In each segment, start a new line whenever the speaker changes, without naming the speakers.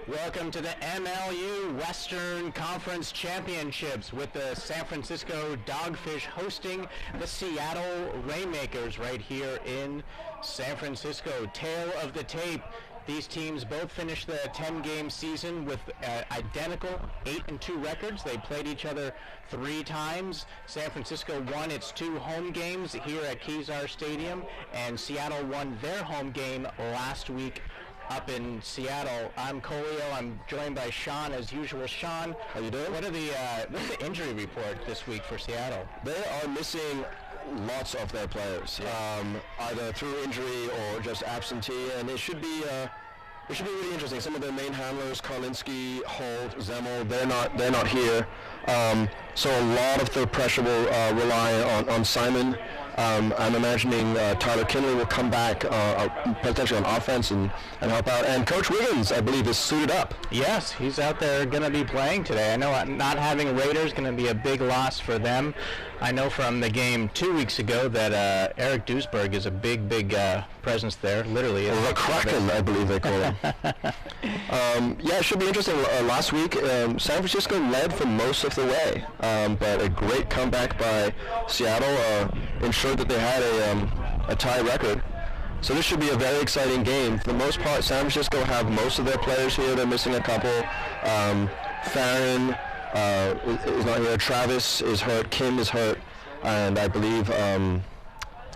Welcome to the MLU Western Conference Championships with the San Francisco Dogfish hosting the Seattle Rainmakers right here in San Francisco. Tail of the tape. These teams both finished the 10-game season with identical 8-2 records. They played each other 3 times. San Francisco won its 2 home games here at Kezar Stadium, and Seattle won their home game last week up in Seattle. I'm Colio. I'm joined by Sean as usual. Sean,
how you doing?
What's the injury report this week for Seattle?
They are missing lots of their players, either through injury or just absentee, and it should be really interesting. Some of their main handlers, Karlinski, Holt, Zemmel, they're not here. So a lot of the pressure will rely on Simon. I'm imagining Tyler Kinley will come back potentially on offense and help out. And Coach Wiggins, I believe, is suited up.
Yes, he's out there going to be playing today. I know not having Raiders going to be a big loss for them. I know from the game 2 weeks ago that Eric Duisberg is a big presence there, literally.
The Kraken, I believe they call him. Yeah, it should be interesting. Last week, San Francisco led for most of the way, but a great comeback by Seattle ensured that they had a tie record. So this should be a very exciting game. For the most part, San Francisco have most of their players here. They're missing a couple. Farron is not here. Travis is hurt. Kim is hurt. And I believe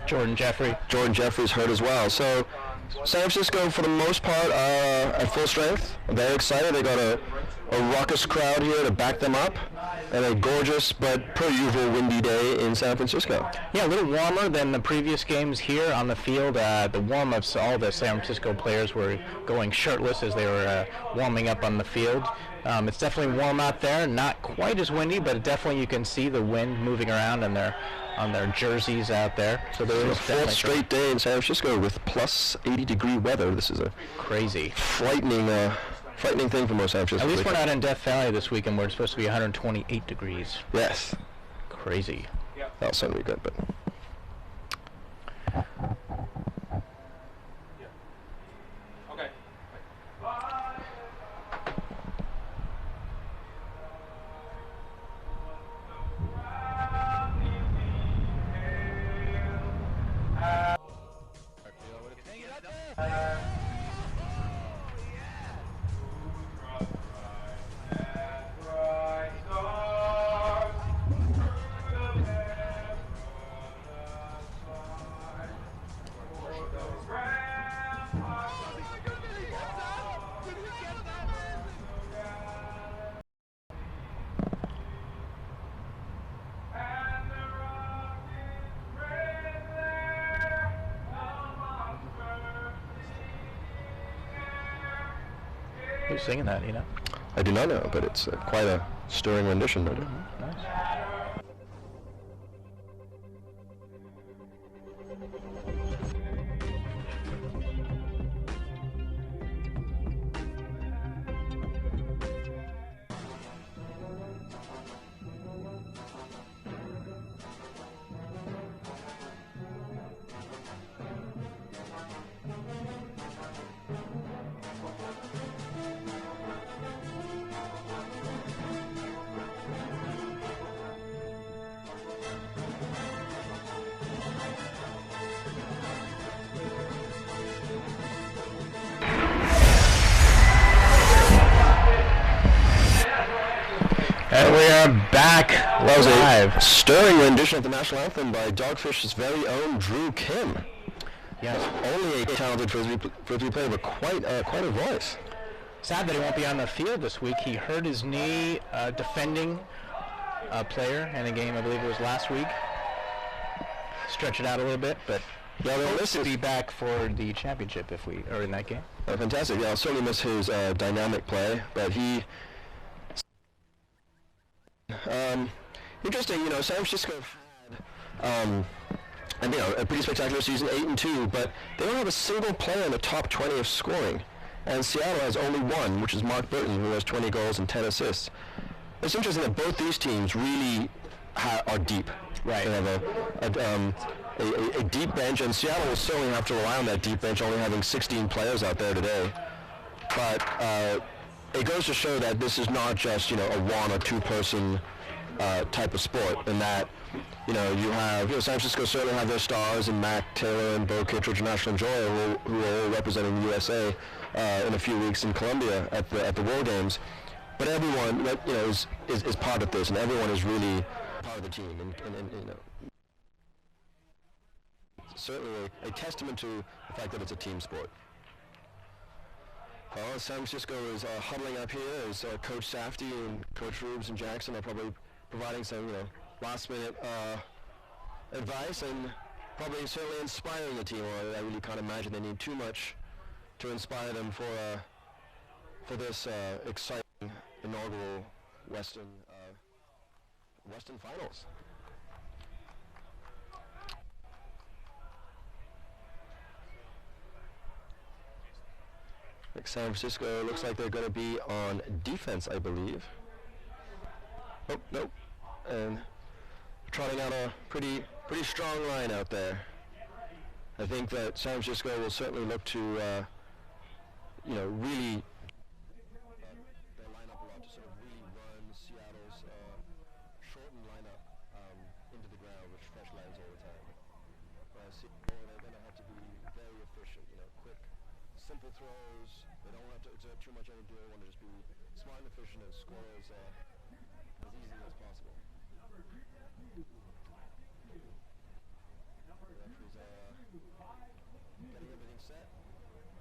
Jordan
Jeffrey's hurt as well. So San Francisco, for the most part, are at full strength. They're excited. They got a raucous crowd here to back them up, and a gorgeous but per usual windy day in San Francisco.
Yeah, a little warmer than the previous games here on the field. The warm-ups, all the San Francisco players were going shirtless as they were warming up on the field. It's definitely warm out there, not quite as windy, but definitely you can see the wind moving around on their jerseys out there. So there is
a 4th straight day in San Francisco with plus 80-degree weather. This is a
crazy,
frightening thing for most San Francisco.
At least we're not in Death Valley this weekend where it's supposed to be 128 degrees.
Yes.
Crazy.
That'll sound really good, but...
Okay.
Who's singing that, you know?
I do not know, but it's quite a stirring rendition, no doubt.
Nice. And we are back live.
That was a stirring rendition of the national anthem by Dogfish's very own Drew Kim.
Yes.
Only a talented frisbee player, but quite a voice.
Sad that he won't be on the field this week. He hurt his knee defending a player in a game, I believe it was last week. Stretch it out a little bit, but
yeah, we'll
miss to be back for the championship if we are in that game.
Fantastic. Yeah, I'll certainly miss his dynamic play, but he... interesting, San Francisco had a pretty spectacular season, 8-2, but they don't have a single player in the top 20 of scoring. And Seattle has only one, which is Mark Burton, who has 20 goals and 10 assists. It's interesting that both these teams really are deep.
Right.
They have a deep bench, and Seattle will certainly have to rely on that deep bench, only having 16 players out there today. But it goes to show that this is not just, a one or two person type of sport, and that, you have, San Francisco certainly have their stars in Mac Taylor and Bo Kittredge and National Joy, who are all representing the USA in a few weeks in Colombia at the World Games. But everyone, is part of this, and everyone is really part of the team, and certainly a testament to the fact that it's a team sport. Well, San Francisco is huddling up here as Coach Safdie and Coach Rubes and Jackson are probably providing some, last-minute advice and probably certainly inspiring the team. Or I really can't imagine they need too much to inspire them for this exciting inaugural Western Finals. San Francisco looks like they're going to be on defense, I believe. Oh, nope. And trotting out a pretty strong line out there. I think that San Francisco will certainly look to, really their lineup a lot to sort of really run Seattle's shortened lineup into the ground with fresh lines all the time. Seattle, they're going to have to be very efficient, quick, simple throws. They don't have to exert too much energy. They want to just be smart and efficient and score as easily as possible. Getting everything set,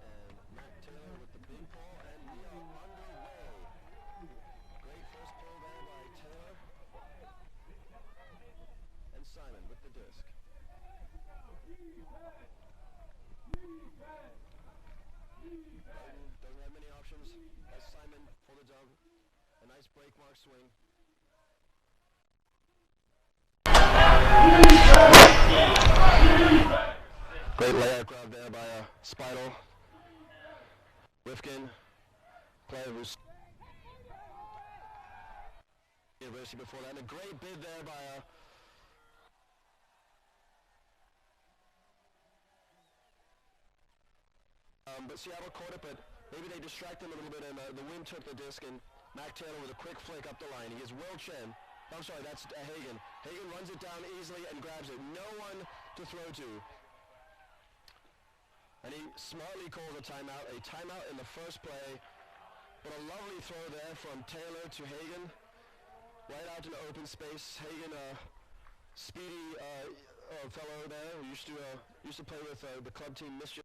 and Mac Taylor with the big ball, and we are underway. Great first pull there by Taylor, and Simon with the disc. Doesn't have many options as Simon for the dunk. A nice break mark swing. Great layout grab there by Spidel. Rifkin, player who's University before that. And a great bid there by but Seattle caught it, but maybe they distracted him a little bit, and the wind took the disc, and Mac Taylor with a quick flick up the line. He gets Will Chen. I'm sorry, that's Hagan. Hagan runs it down easily and grabs it. No one to throw to. And he smartly calls a timeout in the first play. But a lovely throw there from Taylor to Hagan. Right out into open space. Hagan, speedy fellow there who used to play with the club team Mischief.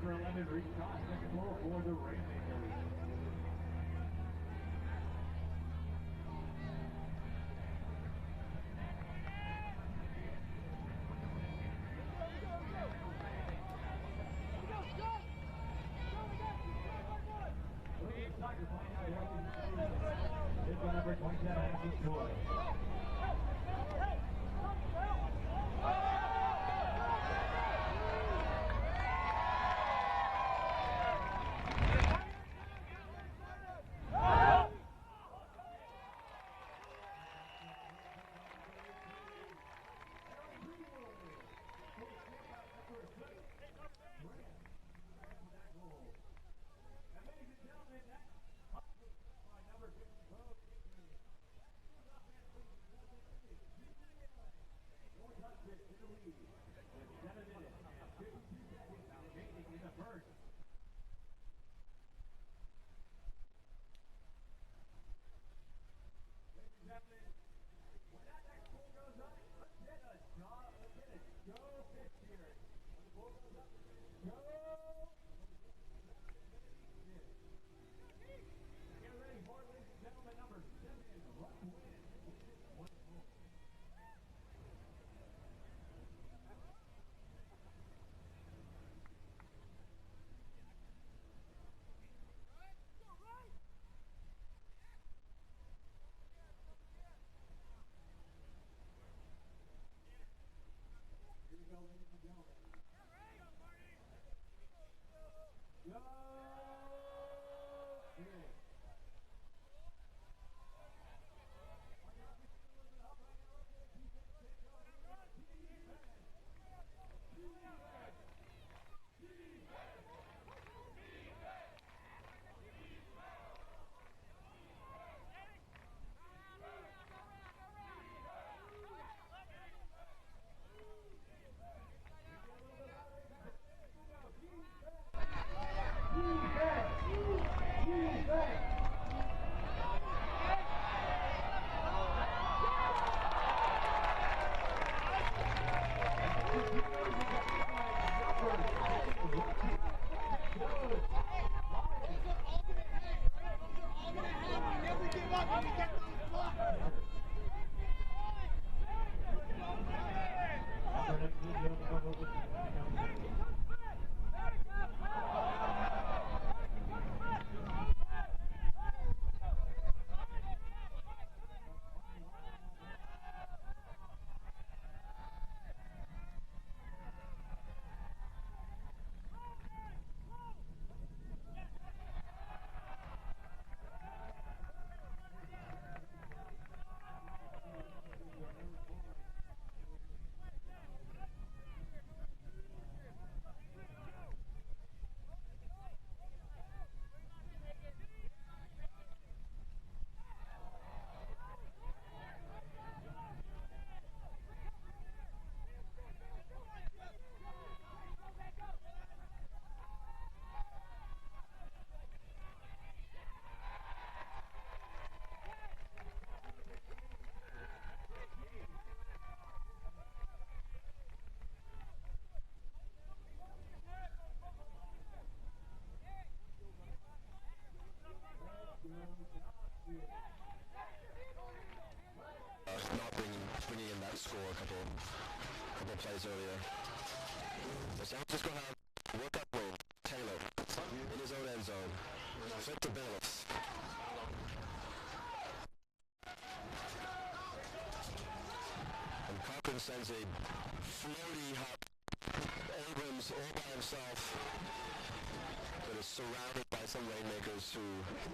Number 11 reached on second floor for the Rainmakers. Number 27, Ashley Joy.
Not bringing in that score a couple plays earlier. So San Francisco have work up win. Taylor in his own end zone. Flip to Bailiffs. And Cochran sends a floaty hop. Abrams all by himself. But is surrounded by some Rainmakers who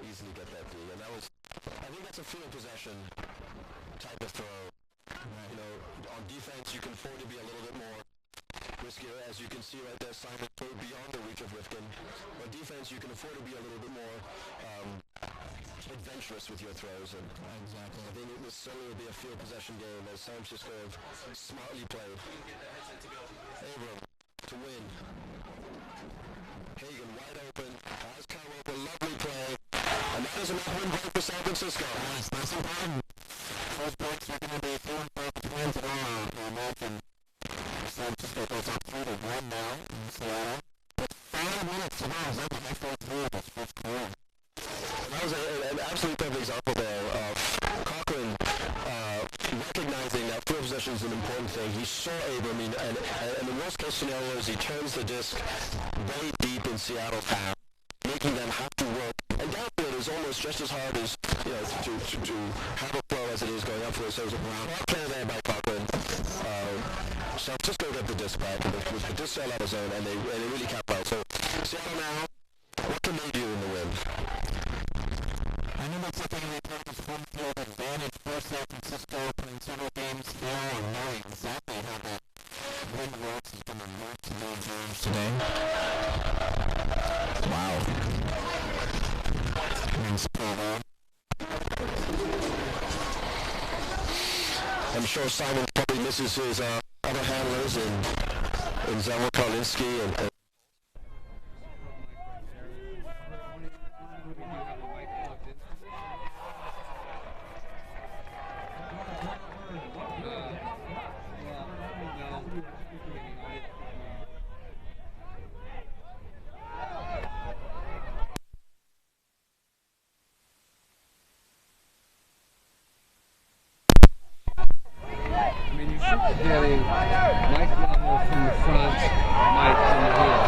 easily get that D. And that was, I think that's a field possession type of throw. You know, on defense you can afford to be a little bit more riskier. As you can see right there, Simon played beyond the reach of Rifkin. On defense, you can afford to be a little bit more adventurous with your throws. And exactly. I think it will certainly be a field possession game as San Francisco have smartly played. Abram to win. Hagan wide open. As Kyle Roper, lovely play. And that is enough win break for San Francisco. Yes, that's important. First breaks are going to be 4 and 5 wins in all. I imagine San Francisco goes up 3-1 now in Seattle. But 5 minutes to go. Is that the halfway through of this first quarter? That was an absolute perfect example there of Cochran recognizing that field possession is an important thing. He saw Abram, and the worst case scenario is he turns the disc way deep in Seattle's half, making them have to work. And downfield is almost just as hard as, you know, to have a flow as it is going upfield. So it was a broad play there by Cochran. San Francisco got the disc back, and the disc fell out of zone, and they really capped out. So Seattle now, what can they do in the wind? I know that's something we play this home field advantage for San Francisco, playing several games now and knowing exactly how that wind works is going to move to New Jersey today. Wow. I'm sure Simon probably misses his other handlers in Zach Karlinski and
getting Mike level from the front, Mike from the heel.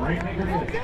Rainmakers.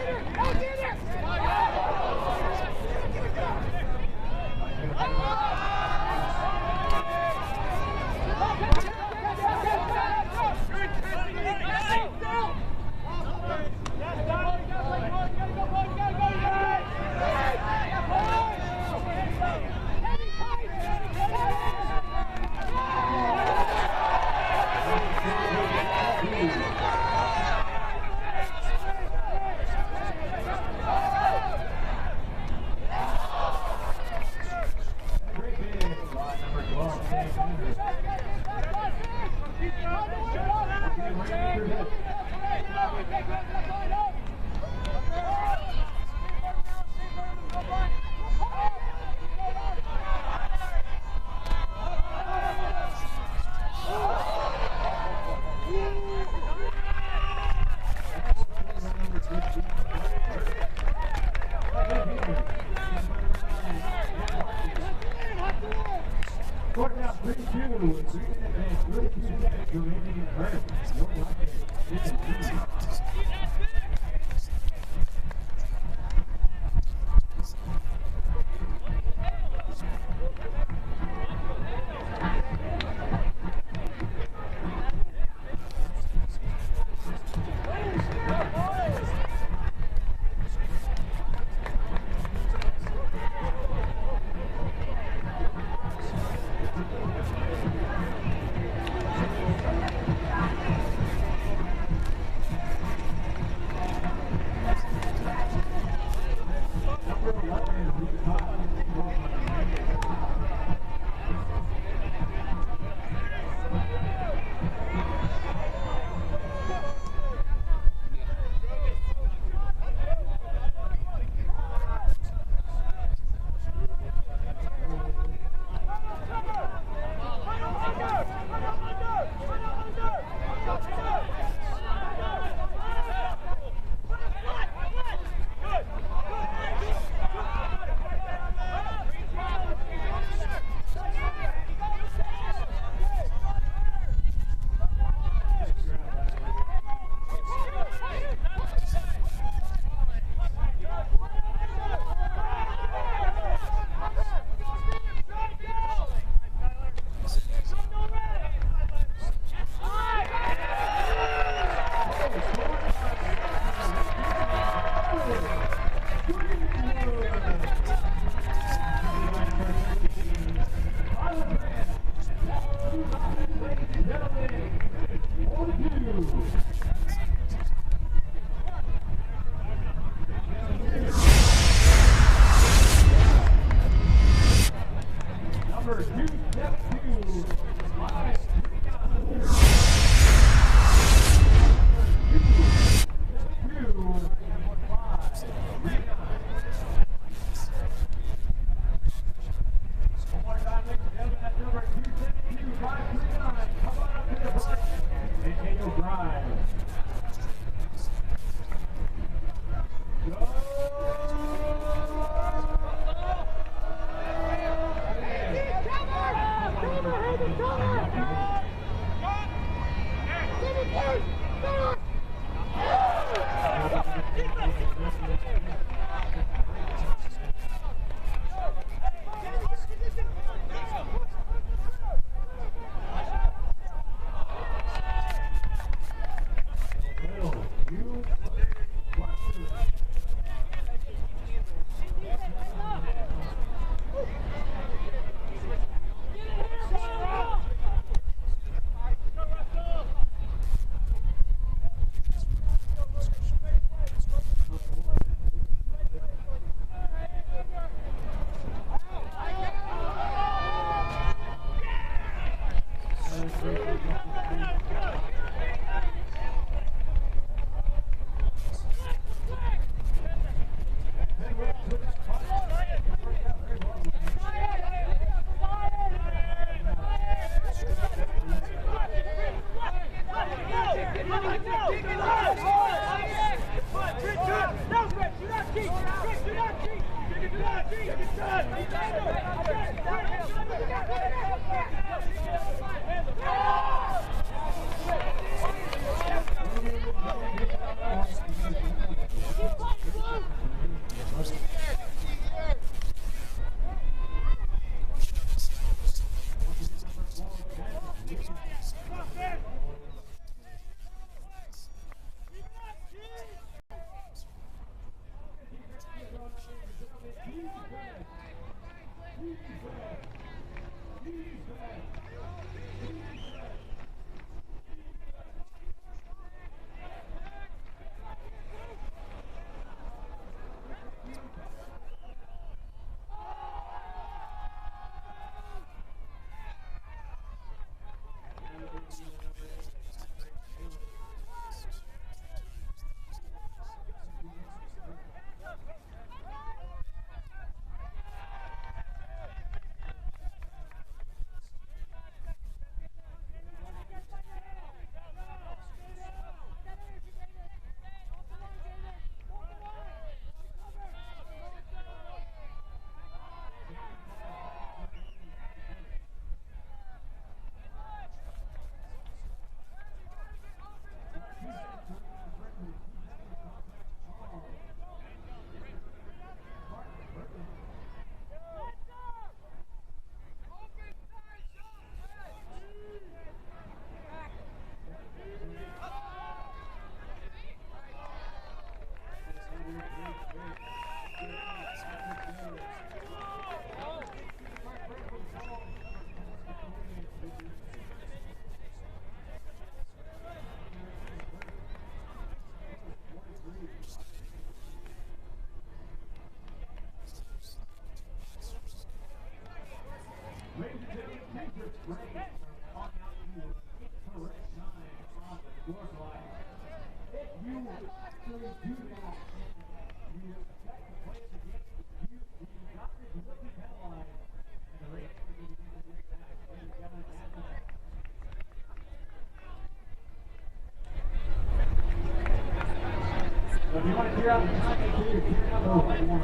So if you want to clear out the time, make sure you're clearing out the right one.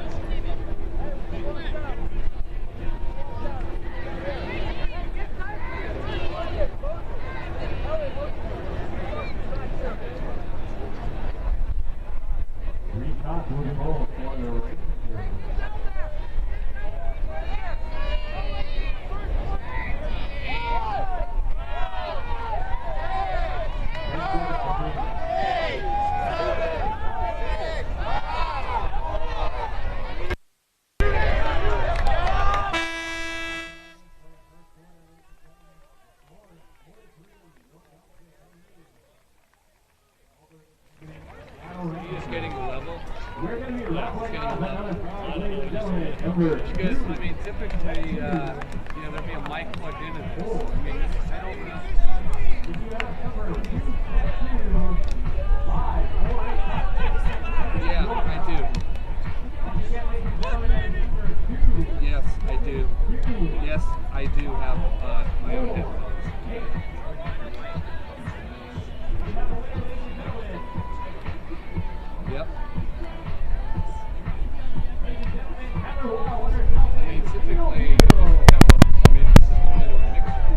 Recon will be rolled for the Rainmakers.
Just getting a level.
We're going to be leveling off another foul, ladies and gentlemen.
Because, I mean, typically, there'd be a mic plugged into this. I mean, I don't know. Yeah, I do. Yes, I do. Yes, I do have my own headphones. Yep. I mean, typically, you just have, I mean, this is going into a mixer.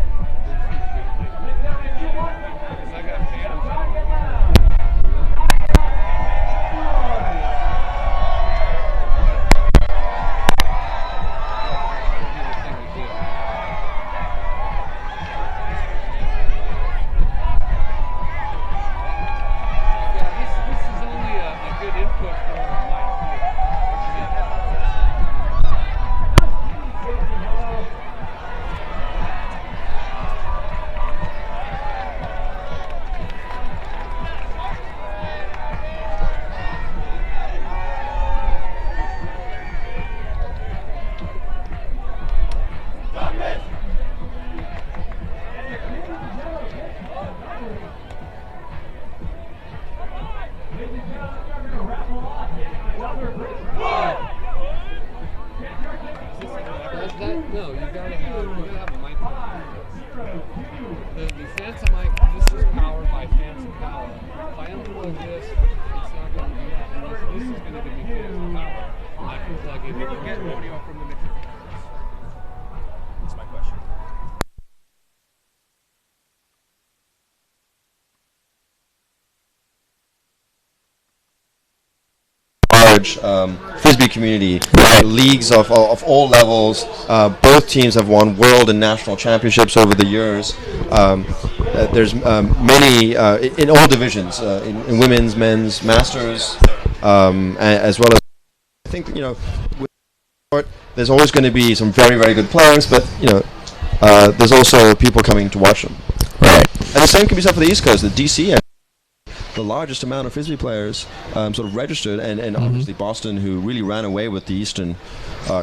Because I got phantoms out No, you gotta have a microphone. The Phantom mic, this is powered by Phantom Power. If I unplug this, it's not going to do that. Unless this is going to give me Phantom Power. I can plug in. You can get audio from the mixer. That's my question.
Large frisbee community, leagues of all levels. Both teams have won world and national championships over the years. There's many in all divisions, in women's, men's, masters, as well as I think with sport, there's always going to be some very, very good players, but there's also people coming to watch them.
Right.
And the same can be said for the East Coast. The DC. The largest amount of frisbee players sort of registered, and obviously Boston, who really ran away with the Eastern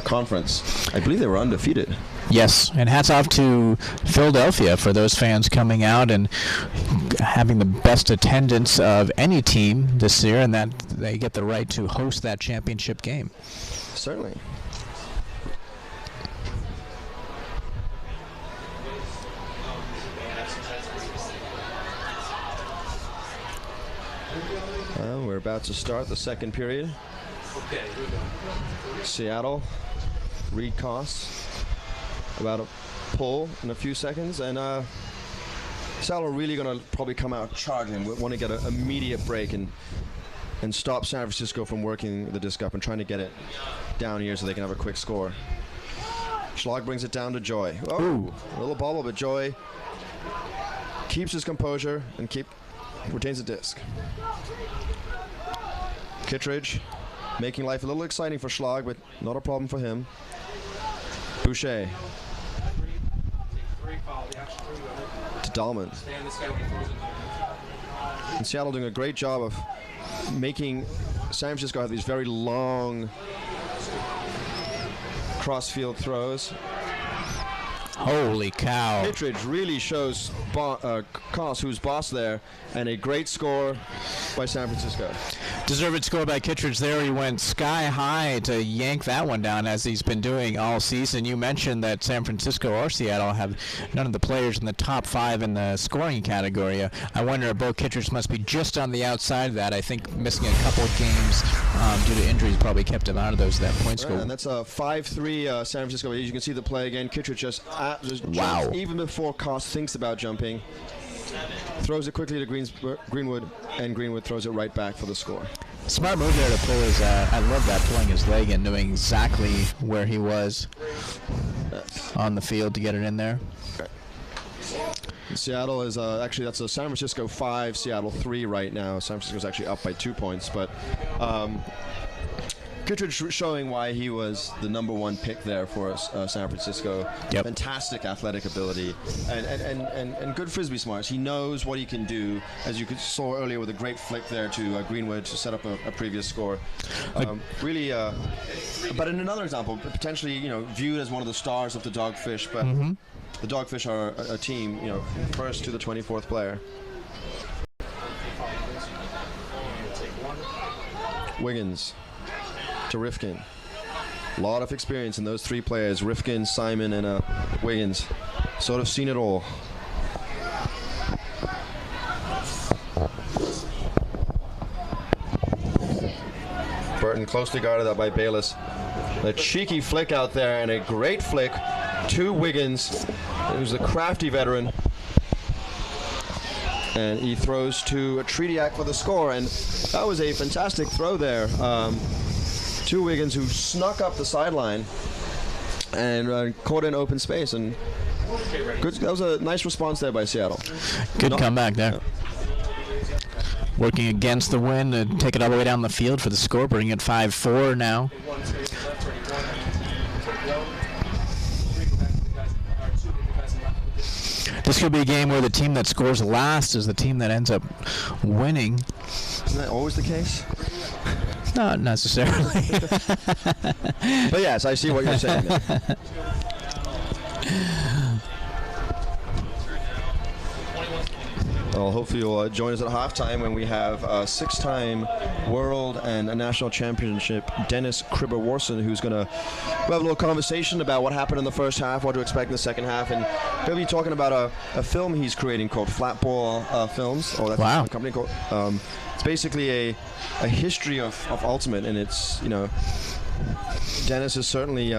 Conference. I believe they were undefeated.
Yes, and hats off to Philadelphia for those fans coming out and having the best attendance of any team this year, and that they get the right to host that championship game.
Certainly. We're about to start the second period. Seattle, Reed Koss, about a pull in a few seconds, and Seattle really going to probably come out charging. We want to get an immediate break and stop San Francisco from working the disc up and trying to get it down here so they can have a quick score. Schlag brings it down to Joy. Oh, a little bobble, but Joy keeps his composure and retains the disc. Kittredge making life a little exciting for Schlag, but not a problem for him. Boucher to Dahlman. And Seattle doing a great job of making San Francisco have these very long cross-field throws.
Holy cow.
Kittredge really shows Koss, who's boss there, and a great score by San Francisco.
Deserved score by Kittredge there. He went sky high to yank that one down, as he's been doing all season. You mentioned that San Francisco or Seattle have none of the players in the top 5 in the scoring category. I wonder if Bo Kittredge must be just on the outside of that. I think missing a couple of games due to injuries probably kept him out of that point score.
And that's a 5-3 San Francisco. As you can see the play again, Kittredge just jumps even before Koss thinks about jumping. Throws it quickly to Greenwood, and Greenwood throws it right back for the score.
Smart move there to pull his, I love that, pulling his leg and knowing exactly where he was on the field to get it in there.
Seattle is actually, that's a San Francisco 5, Seattle 3 right now. San Francisco's actually up by 2 points, but Kittredge showing why he was the #1 pick there for San Francisco.
Yep.
Fantastic athletic ability and good frisbee smarts. He knows what he can do, as you saw earlier with a great flick there to Greenwood to set up a previous score. Really, but in another example, potentially viewed as one of the stars of the Dogfish, but the Dogfish are a team, first to the 24th player. Wiggins to Rifkin. A lot of experience in those 3 players, Rifkin, Simon, and Wiggins. Sort of seen it all. Burton closely guarded that by Bayless. A cheeky flick out there, and a great flick to Wiggins, who's a crafty veteran. And he throws to Tretiak for the score, and that was a fantastic throw there. To Wiggins, who snuck up the sideline and caught in open space, and that was a nice response there by Seattle.
Good comeback there. Working against the wind to take it all the way down the field for the score, bringing it 5-4 now. This could be a game where the team that scores last is the team that ends up winning.
Isn't that always the case?
Not necessarily.
But yes, I see what you're saying there. Well, hopefully you'll join us at halftime when we have a 6-time world and a national championship Dennis Kribber-Warson, who's going to have a little conversation about what happened in the first half, what to expect in the second half, and he'll be talking about a film he's creating called Flatball Films. Oh, that's
wow.
a company called. It's basically a history of Ultimate, and it's, you know, Dennis has certainly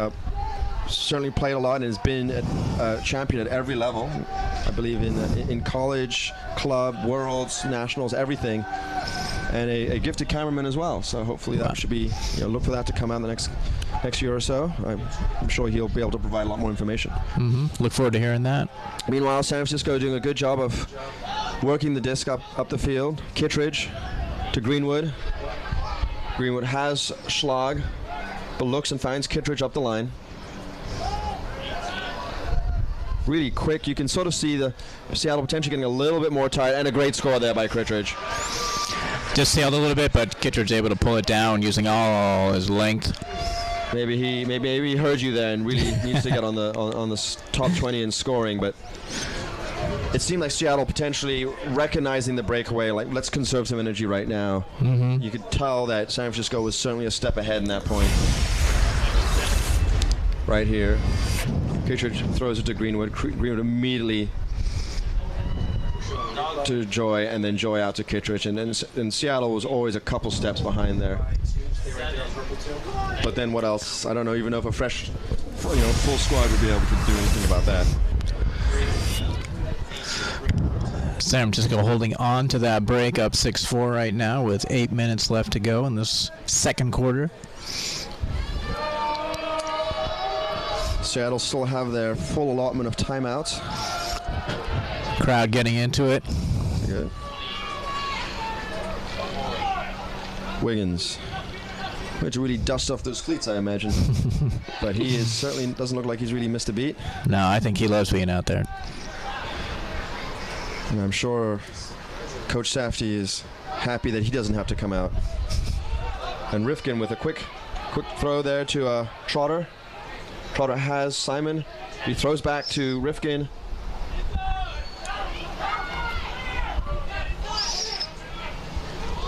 played a lot and has been a champion at every level. I believe in college, club, worlds, nationals, everything, and a gifted cameraman as well. So hopefully that should be, you know, look for that to come out in the next year or so. I'm sure he'll be able to provide a lot more information.
Look forward to hearing that.
Meanwhile, San Francisco doing a good job of working the disc up the field. Kittredge to Greenwood. Greenwood has Schlag, but looks and finds Kittredge up the line. Really quick. You can sort of see the Seattle potentially getting a little bit more tired, and a great score there by Kittredge.
Just sailed a little bit, but Kittredge able to pull it down using all his length.
Maybe he heard you there and really needs to get on the top 20 in scoring, but it seemed like Seattle potentially recognizing the breakaway, like, let's conserve some energy right now. You could tell that San Francisco was certainly a step ahead in that point. Right here. Kittredge throws it to Greenwood. Greenwood immediately to Joy, and then Joy out to Kittredge. And Seattle was always a couple steps behind there. But then what else? I don't know, even know if a fresh, full squad would be able to do anything about that.
San Francisco holding on to that break, up 6-4 right now with 8 minutes left to go in this second quarter.
Seattle still have their full allotment of timeouts.
Crowd getting into it.
Good. Wiggins. Going to really dust off those cleats, I imagine. But he is certainly doesn't look like he's really missed a beat.
No, I think he loves being out there.
And I'm sure Coach Safdie is happy that he doesn't have to come out. And Rifkin with a quick throw there to Trotter. Trotter has Simon. He throws back to Rifkin.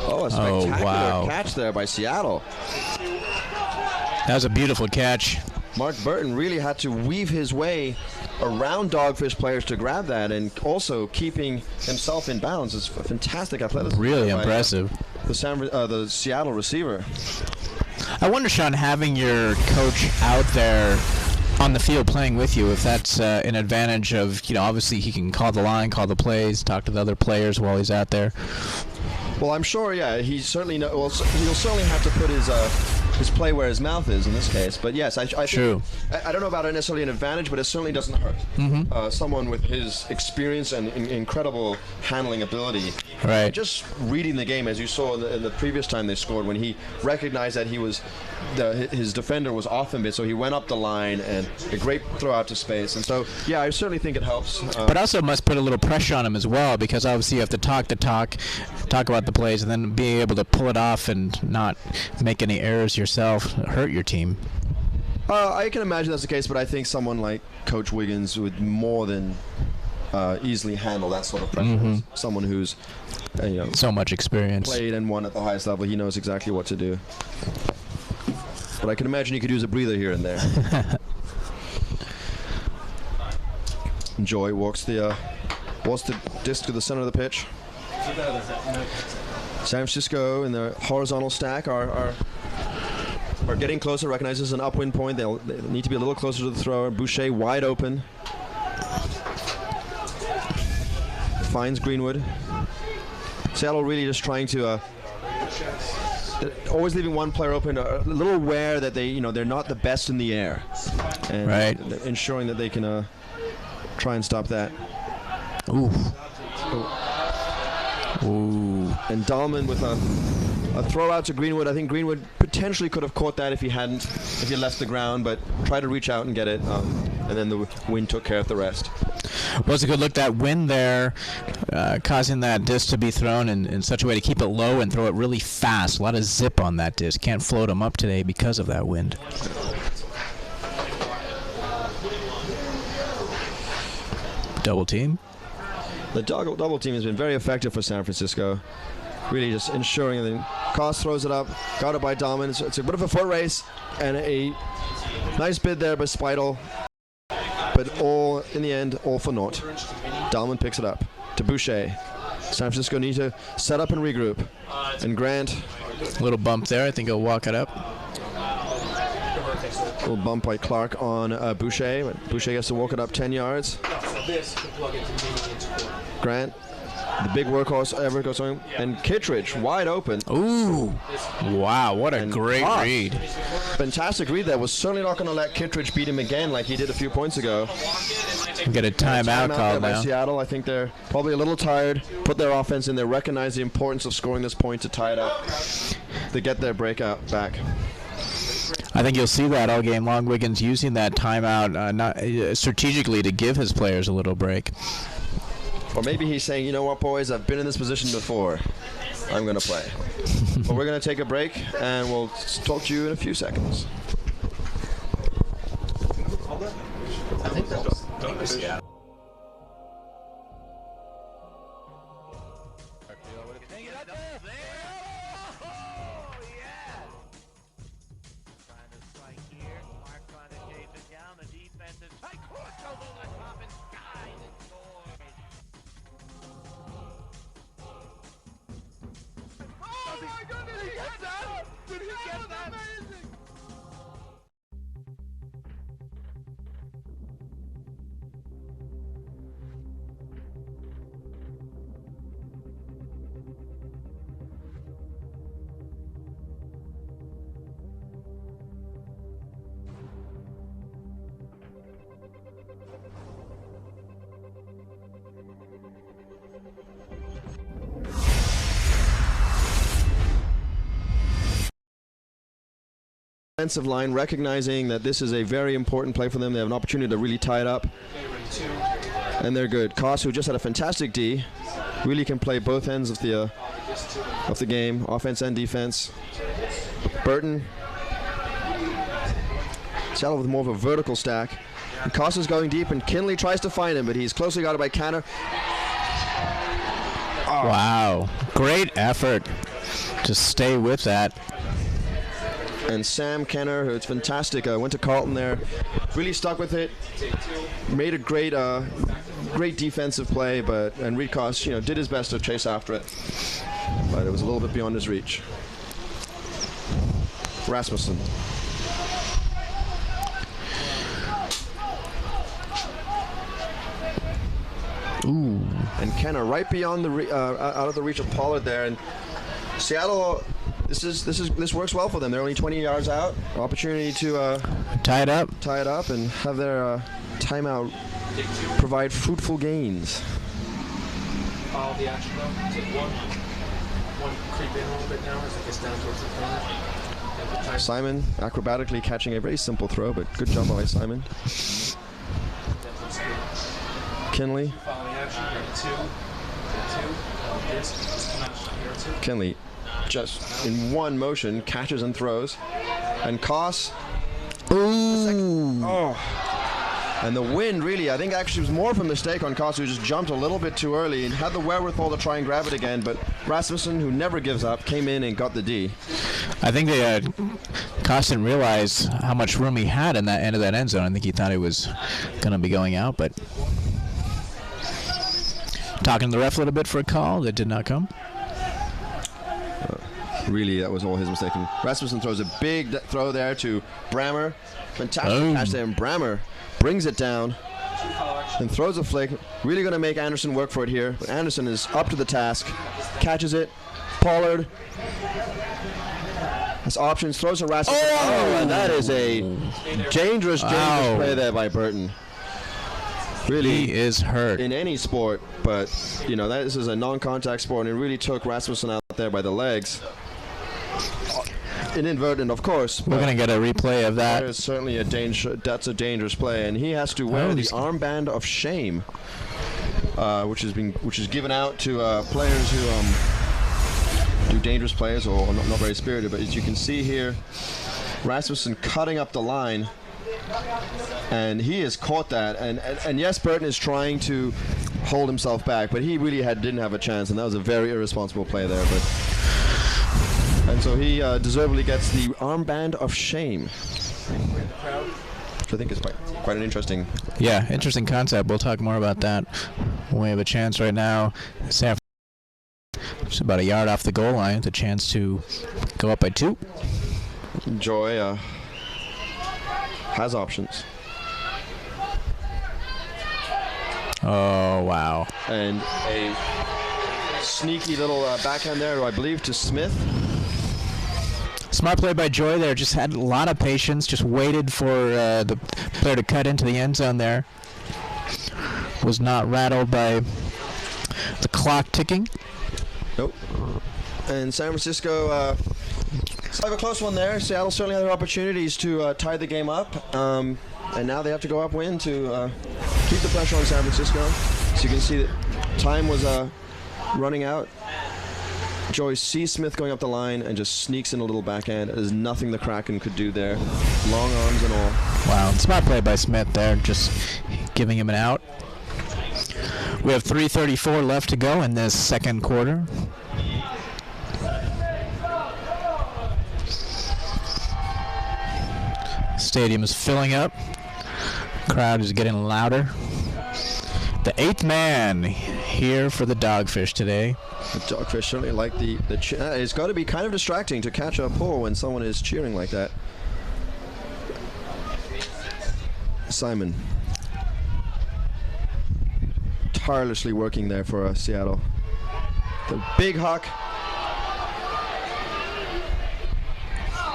Oh, a spectacular catch there by Seattle.
That was a beautiful catch.
Mark Burton really had to weave his way around Dogfish players to grab that, and also keeping himself in bounds. It's a fantastic athleticism.
Really impressive.
The Seattle receiver.
I wonder, Sean, having your coach out there on the field playing with you, if that's an advantage of, obviously he can call the line, call the plays, talk to the other players while he's out there.
Well, I'm sure, yeah, he certainly he'll certainly have to put his play where his mouth is in this case. But yes, I think, I don't know about it necessarily an advantage, but it certainly doesn't hurt. Someone with his experience and incredible handling ability.
Right.
And just reading the game, as you saw in the previous time they scored, when he recognized that his defender was off a bit, so he went up the line and a great throw out to space. And so, yeah, I certainly think it helps.
But also must put a little pressure on him as well, because obviously you have to talk about the plays, and then be able to pull it off and not make any errors yourself, hurt your team.
I can imagine that's the case, but I think someone like Coach Wiggins would more than easily handle that sort of pressure. Someone who's
so much experience,
played and won at the highest level. He knows exactly what to do. But I can imagine he could use a breather here and there. Joy walks the disc to the center of the pitch. San Francisco in the horizontal stack are getting closer. Recognizes an upwind point. They need to be a little closer to the thrower. Boucher wide open. Finds Greenwood. Seattle really just trying to always leaving one player open, a little aware that they're not the best in the air, and ensuring that they can try and stop that.
Ooh.
And Dahlman with a throw out to Greenwood. I think Greenwood potentially could have caught that if he left the ground, but tried to reach out and get it, and then the wind took care of the rest.
Well, it's a good look, that wind there, causing that disc to be thrown in such a way to keep it low and throw it really fast. A lot of zip on that disc. Can't float them up today because of that wind. Double team.
The double team has been very effective for San Francisco. Really just ensuring that Koss throws it up, got it by Dahlman. It's a bit of a foot race and a nice bid there by Speidel. But all, in the end, all for naught. Dahlman picks it up to Boucher. San Francisco need to set up and regroup. And Grant.
A little bump there. I think he'll walk it up.
A little bump by Clark on Boucher. But Boucher gets to walk it up 10 yards. Grant, the big workhorse ever goes on. And Kittredge, wide open.
Ooh. Wow, what a great read.
Fantastic read there. Was certainly not going to let Kittredge beat him again like he did a few points ago.
Get a timeout call
by
now.
Seattle. I think they're probably a little tired. Put their offense in there. Recognize the importance of scoring this point to tie it up. They get their breakout back.
I think you'll see that all game long. Wiggins using that timeout strategically to give his players a little break.
Or maybe he's saying, you know what, boys, I've been in this position before. I'm going to play. But we're going to take a break, and we'll talk to you in a few seconds.
I think that's yeah.
Offensive line recognizing that this is a very important play for them. They have an opportunity to really tie it up. And they're good. Koss, who just had a fantastic D, really can play both ends of the game, offense and defense. Burton. Seattle with more of a vertical stack. And Koss is going deep, and Kinley tries to find him, but he's closely guarded by Canner.
Oh. Wow. Great effort to stay with that.
And Sam Kenner, who's fantastic, went to Carlton there, really stuck with it, made a great defensive play, and Reed Koss, did his best to chase after it, but it was a little bit beyond his reach. Rasmussen.
Ooh.
And Kenner right beyond the out of the reach of Pollard there, and Seattle. This works well for them. They're only 20 yards out. Opportunity to
tie it up,
and have their timeout provide fruitful gains.
Follow the action though. Take one creep in a little bit now as it gets down towards the corner.
Simon acrobatically catching a very simple throw, but good job by Simon. Kinley.
Follow the action. Two.
Kinley. Just in one motion, catches and throws. And Koss.
Ooh.
Oh. And the wind really, I think actually was more of a mistake on Koss, who just jumped a little bit too early and had the wherewithal to try and grab it again. But Rasmussen, who never gives up, came in and got the D.
I think Koss didn't realize how much room he had in that end of that end zone. I think he thought he was going to be going out, but talking to the ref a little bit for a call that did not come.
Really, that was all his mistake. And Rasmussen throws a big throw there to Brammer. Fantastic catch there, and Brammer brings it down and throws a flick. Really going to make Anderson work for it here. But Anderson is up to the task. Catches it. Pollard has options. Throws to Rasmussen. Oh, and that is a dangerous play there by Burton. Really,
he is hurt
in any sport, but this is a non-contact sport, and it really took Rasmussen out there by the legs. Inadvertent, of course.
We're going to get a replay of that.
That is certainly that's a dangerous play, and he has to wear the armband of shame, which is given out to players who do dangerous plays or not very spirited. But as you can see here, Rasmussen cutting up the line, and he has caught that. And yes, Burton is trying to hold himself back, but he really didn't have a chance, and that was a very irresponsible play there. And so he deservedly gets the armband of shame, which I think is quite an interesting.
Yeah, interesting concept. We'll talk more about that when we have a chance. Right now, San just about a yard off the goal line, the chance to go up by 2.
Joy has options.
Oh, wow.
And a sneaky little backhand there, I believe, to Smith.
Smart play by Joy there. Just had a lot of patience. Just waited for the player to cut into the end zone there. Was not rattled by the clock ticking.
Nope. And San Francisco still have a close one there. Seattle certainly had their opportunities to tie the game up. And now they have to go upwind to keep the pressure on San Francisco. So you can see that time was running out. Joy sees Smith going up the line and just sneaks in a little backhand. There's nothing the Kraken could do there. Long arms and all.
Wow, smart play by Smith there, just giving him an out. We have 3:34 left to go in this second quarter. Stadium is filling up. Crowd is getting louder. The 8th man here for the Dogfish today.
The Dogfish certainly like the it's got to be kind of distracting to catch a pull when someone is cheering like that. Simon tirelessly working there for Seattle. The big huck.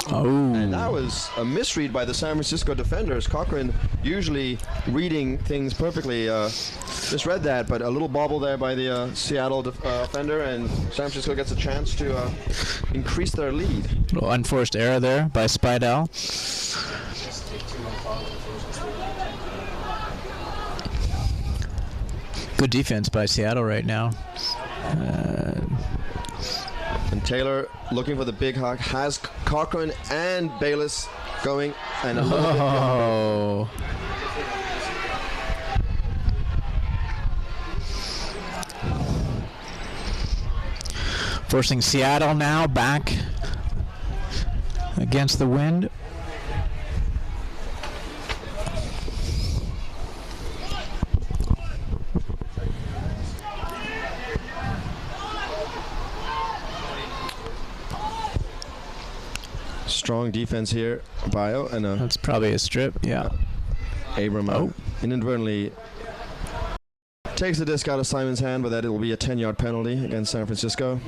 Oh.
And that was a misread by the San Francisco defenders. Cochran usually reading things perfectly. Misread that, but a little bobble there by the Seattle defender, and San Francisco gets a chance to increase their lead.
A little unforced error there by Spidell. Good defense by Seattle right now.
And Taylor looking for the big huck, has Cochran and Bayless going, and a little bit
Oh. Forcing Seattle now back against the wind.
strong defense here, Bio, and
that's probably a strip. Yeah.
Abram inadvertently takes the disc out of Simon's hand, but that it will be a 10-yard penalty against San Francisco.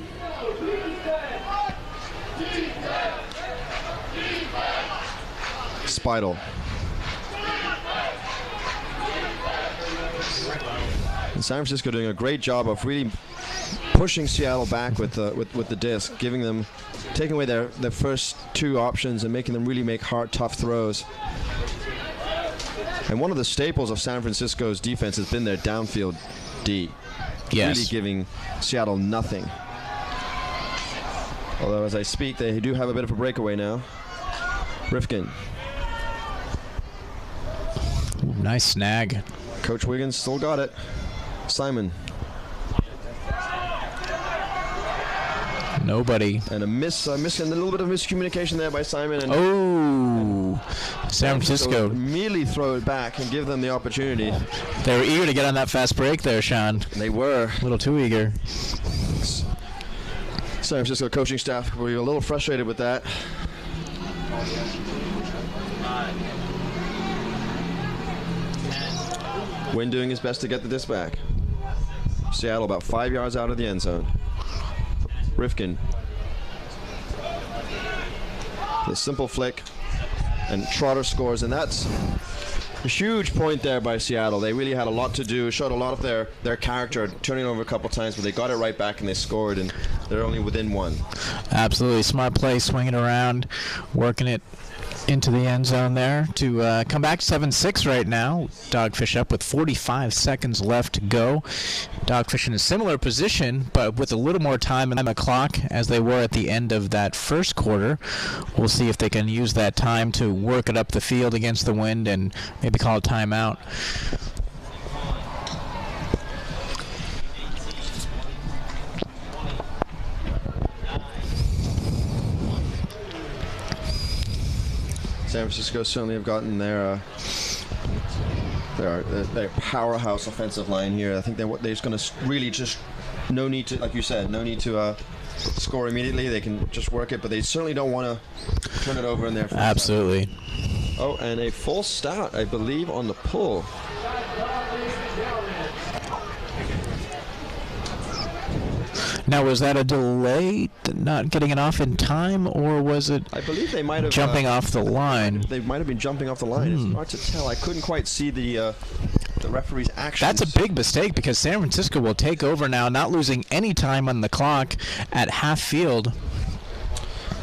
Spidel. And San Francisco doing a great job of really pushing Seattle back with the disc, taking away their first two options and making them really make hard, tough throws. And one of the staples of San Francisco's defense has been their downfield D.
Yes.
Really giving Seattle nothing. Although as I speak, they do have a bit of a breakaway now. Rifkin.
Ooh, nice snag.
Coach Wiggins still got it. Simon.
Nobody.
And a little bit of miscommunication there by Simon. And
San Francisco
immediately throw it back and give them the opportunity.
They were eager to get on that fast break there, Sean.
They were.
A little too eager.
San Francisco coaching staff were a little frustrated with that. Wynn doing his best to get the disc back. Seattle about 5 yards out of the end zone. Rifkin. The simple flick. And Trotter scores, and that's a huge point there by Seattle. They really had a lot to do, showed a lot of their character, turning over a couple times, but they got it right back and they scored, and they're only within one.
Absolutely. Smart play, swinging around, working it into the end zone there to come back 7-6 right now. Dogfish up with 45 seconds left to go. Dogfish in a similar position, but with a little more time on the clock as they were at the end of that first quarter. We'll see if they can use that time to work it up the field against the wind and maybe call a timeout.
San Francisco certainly have gotten their powerhouse offensive line here. I think they're just going to really just no need to, like you said, no need to score immediately. They can just work it, but they certainly don't want to turn it over in their first
Absolutely.
half. Oh, and a false start, I believe, on the pull.
Now, was that a delay, not getting it off in time, or was it
I believe they might have
jumping off the line?
They might have been jumping off the line. It's hard to tell. I couldn't quite see the referee's actions.
That's a big mistake because San Francisco will take over now, not losing any time on the clock at half field.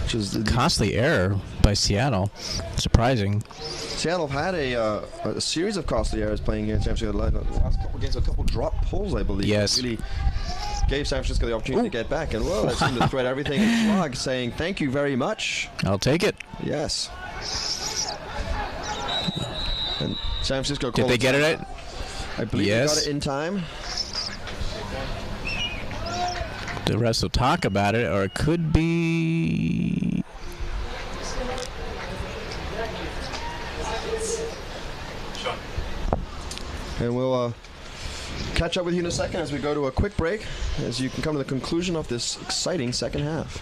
Which is
Costly error by Seattle. Surprising.
Seattle had a series of costly errors playing here in San Francisco. The last couple games, a couple drop pulls, I believe.
Yes.
Really gave San Francisco the opportunity to get back. And, well, they seemed to thread everything in Schlag, saying thank you very much.
I'll take it.
Yes. And San Francisco
Did they get it?
I believe
Yes.
they got it in time.
The rest will talk about it, or it could be...
And we'll catch up with you in a second as we go to a quick break, as you can come to the conclusion of this exciting second half.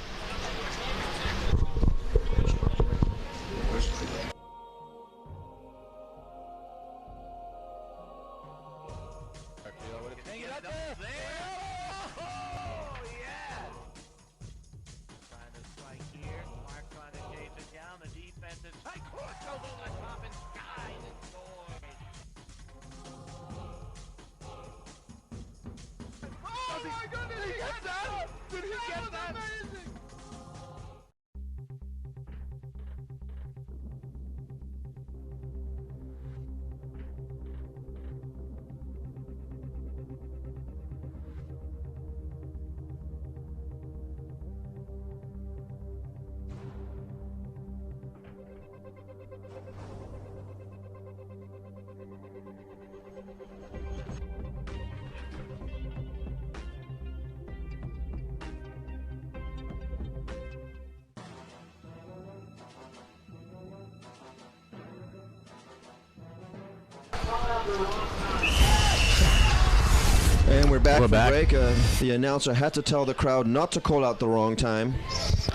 And we're back from break. The announcer had to tell the crowd not to call out the wrong time.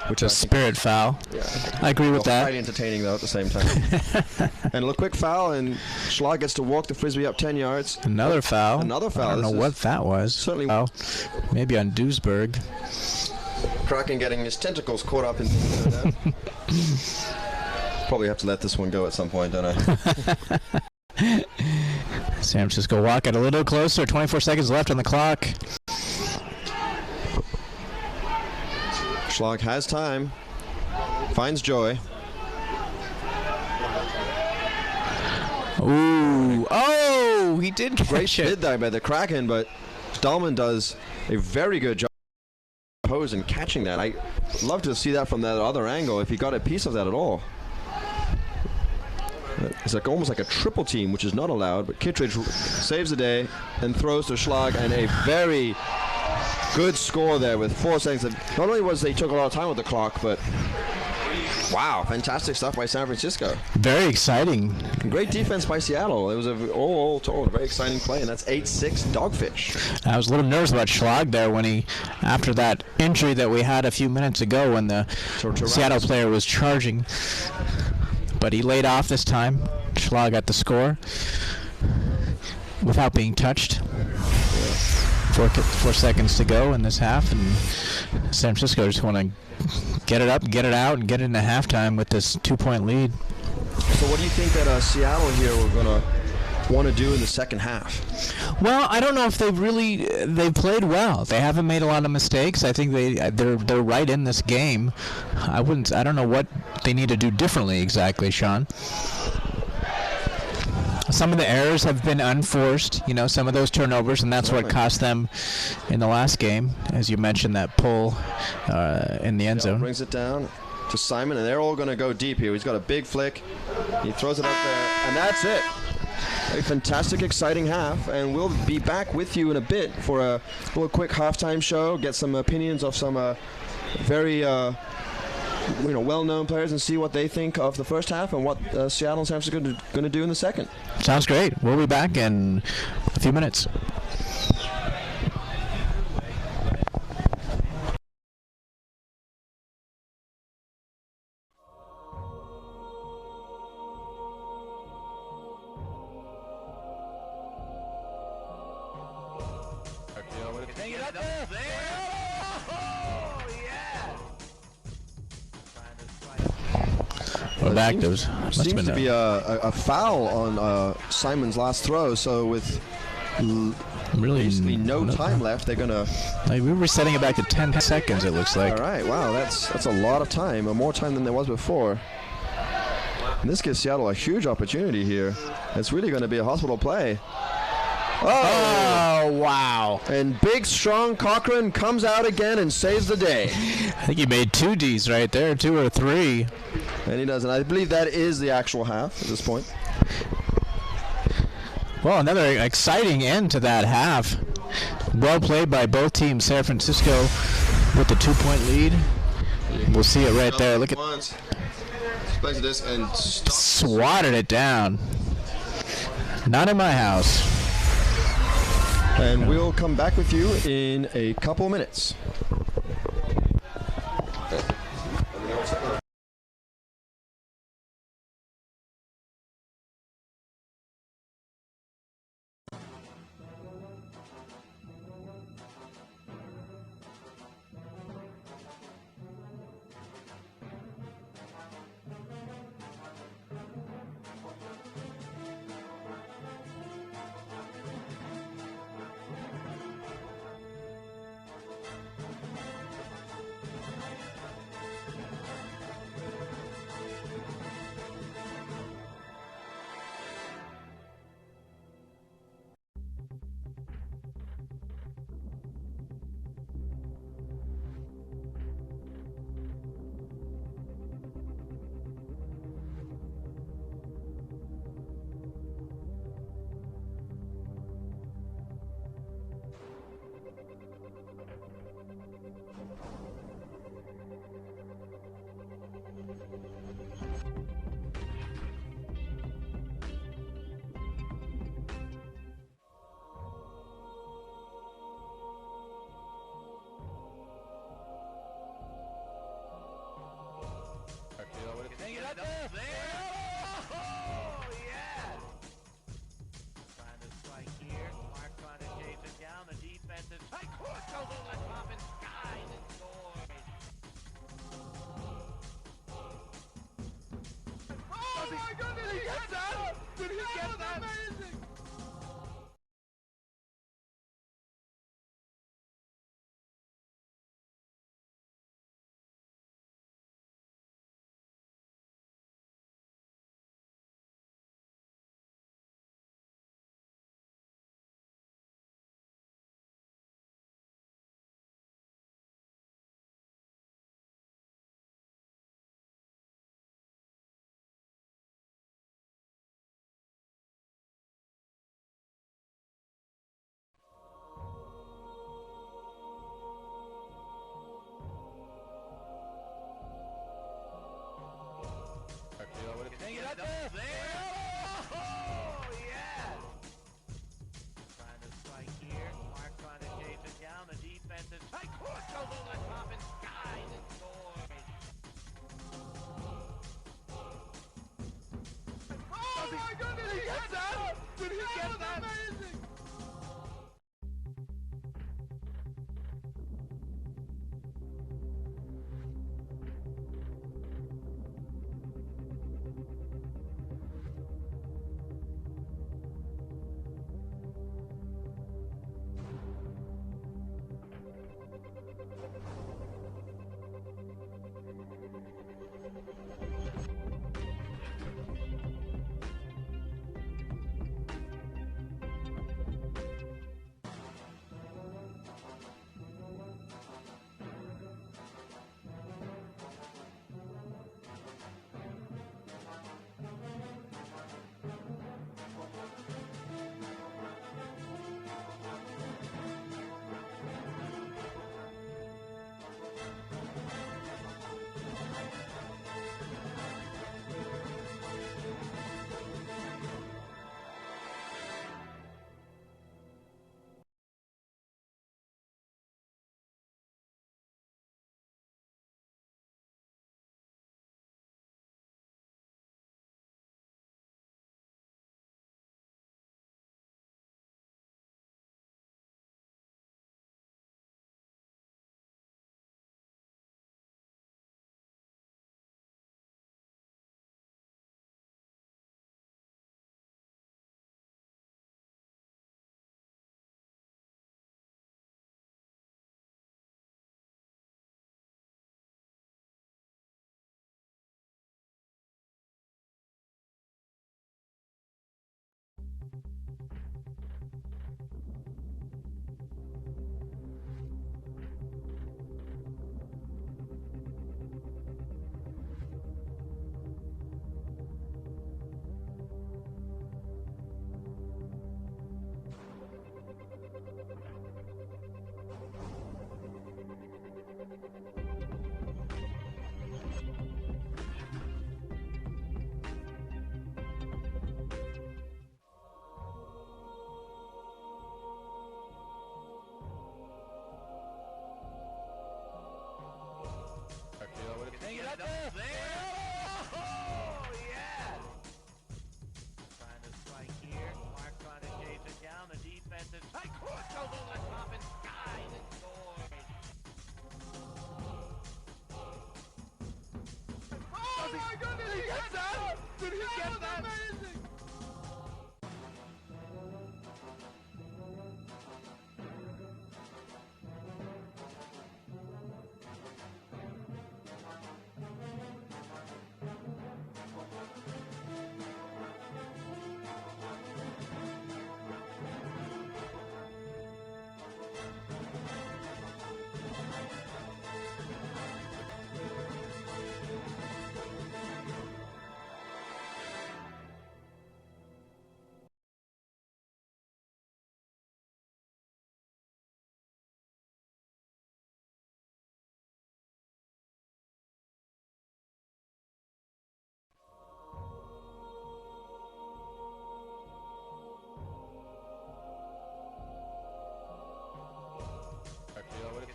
Which is spirit foul.
Yeah,
I agree with that.
Quite entertaining, though, at the same time. And a quick foul, and Schlag gets to walk the Frisbee up 10 yards.
Another foul.
Another foul.
I don't know what that was.
Certainly.
Foul. Maybe on Duesberg.
Kraken getting his tentacles caught up in that. Probably have to let this one go at some point, don't I?
San Francisco walk it a little closer. 24 seconds left on the clock.
Schlag has time. Finds Joy.
Ooh. Oh, he did catch
Great
it.
bid there by the Kraken, but Dahlman does a very good job pose and catching that. I'd love to see that from that other angle if he got a piece of that at all. It's like almost like a triple team, which is not allowed, but Kittredge saves the day and throws to Schlag, and a very good score there with 4 seconds. Not only was they took a lot of time with the clock, but wow, fantastic stuff by San Francisco.
Very exciting.
Great defense by Seattle. It was all told a very exciting play, and that's 8-6 Dogfish.
I was a little nervous about Schlag there when he, after that injury that we had a few minutes ago when the Seattle player was charging. But he laid off this time. Schlag got the score without being touched. 4 seconds to go in this half, and San Francisco just want to get it up, get it out, and get into halftime with this 2-point lead.
So what do you think that Seattle here were going to want to do in the second half?
Well, I don't know if they've played well. They haven't made a lot of mistakes. I think they're right in this game. I don't know what they need to do differently exactly, Sean. Some of the errors have been unforced, some of those turnovers, and that's what cost them in the last game, as you mentioned, that pull in the end zone.
Brings it down to Simon, and they're all going to go deep here. He's got a big flick. He throws it up there, and that's it. A fantastic, exciting half, and we'll be back with you in a bit for a little quick halftime show, get some opinions of some very well-known players and see what they think of the first half and what Seattle and San Francisco are going to do in the second.
Sounds great. We'll be back in a few minutes. We're back. There
seems to be a foul on Simon's last throw, so with
really
basically no time left, they're going to...
Like, we're resetting it back to 10 seconds, it looks like.
All right, wow, that's a lot of time, or more time than there was before. And this gives Seattle a huge opportunity here. It's really going to be a hospital play.
Oh, wow.
And big, strong Cochran comes out again and saves the day.
I think he made 2 Ds right there, 2 or 3.
And he does, and I believe that is the actual half at this point.
Well, another exciting end to that half. Well played by both teams. San Francisco with the 2-point lead. We'll see it right there. Look at...
This and
swatted it down. Not in my house.
And we'll come back with you in a couple minutes.
Oh, yes! Trying to strike here. Mark trying to chase it down. The defensive tight cross goes over the top and skies and scores.
Oh my goodness, he get that? Did he get that? Amazing!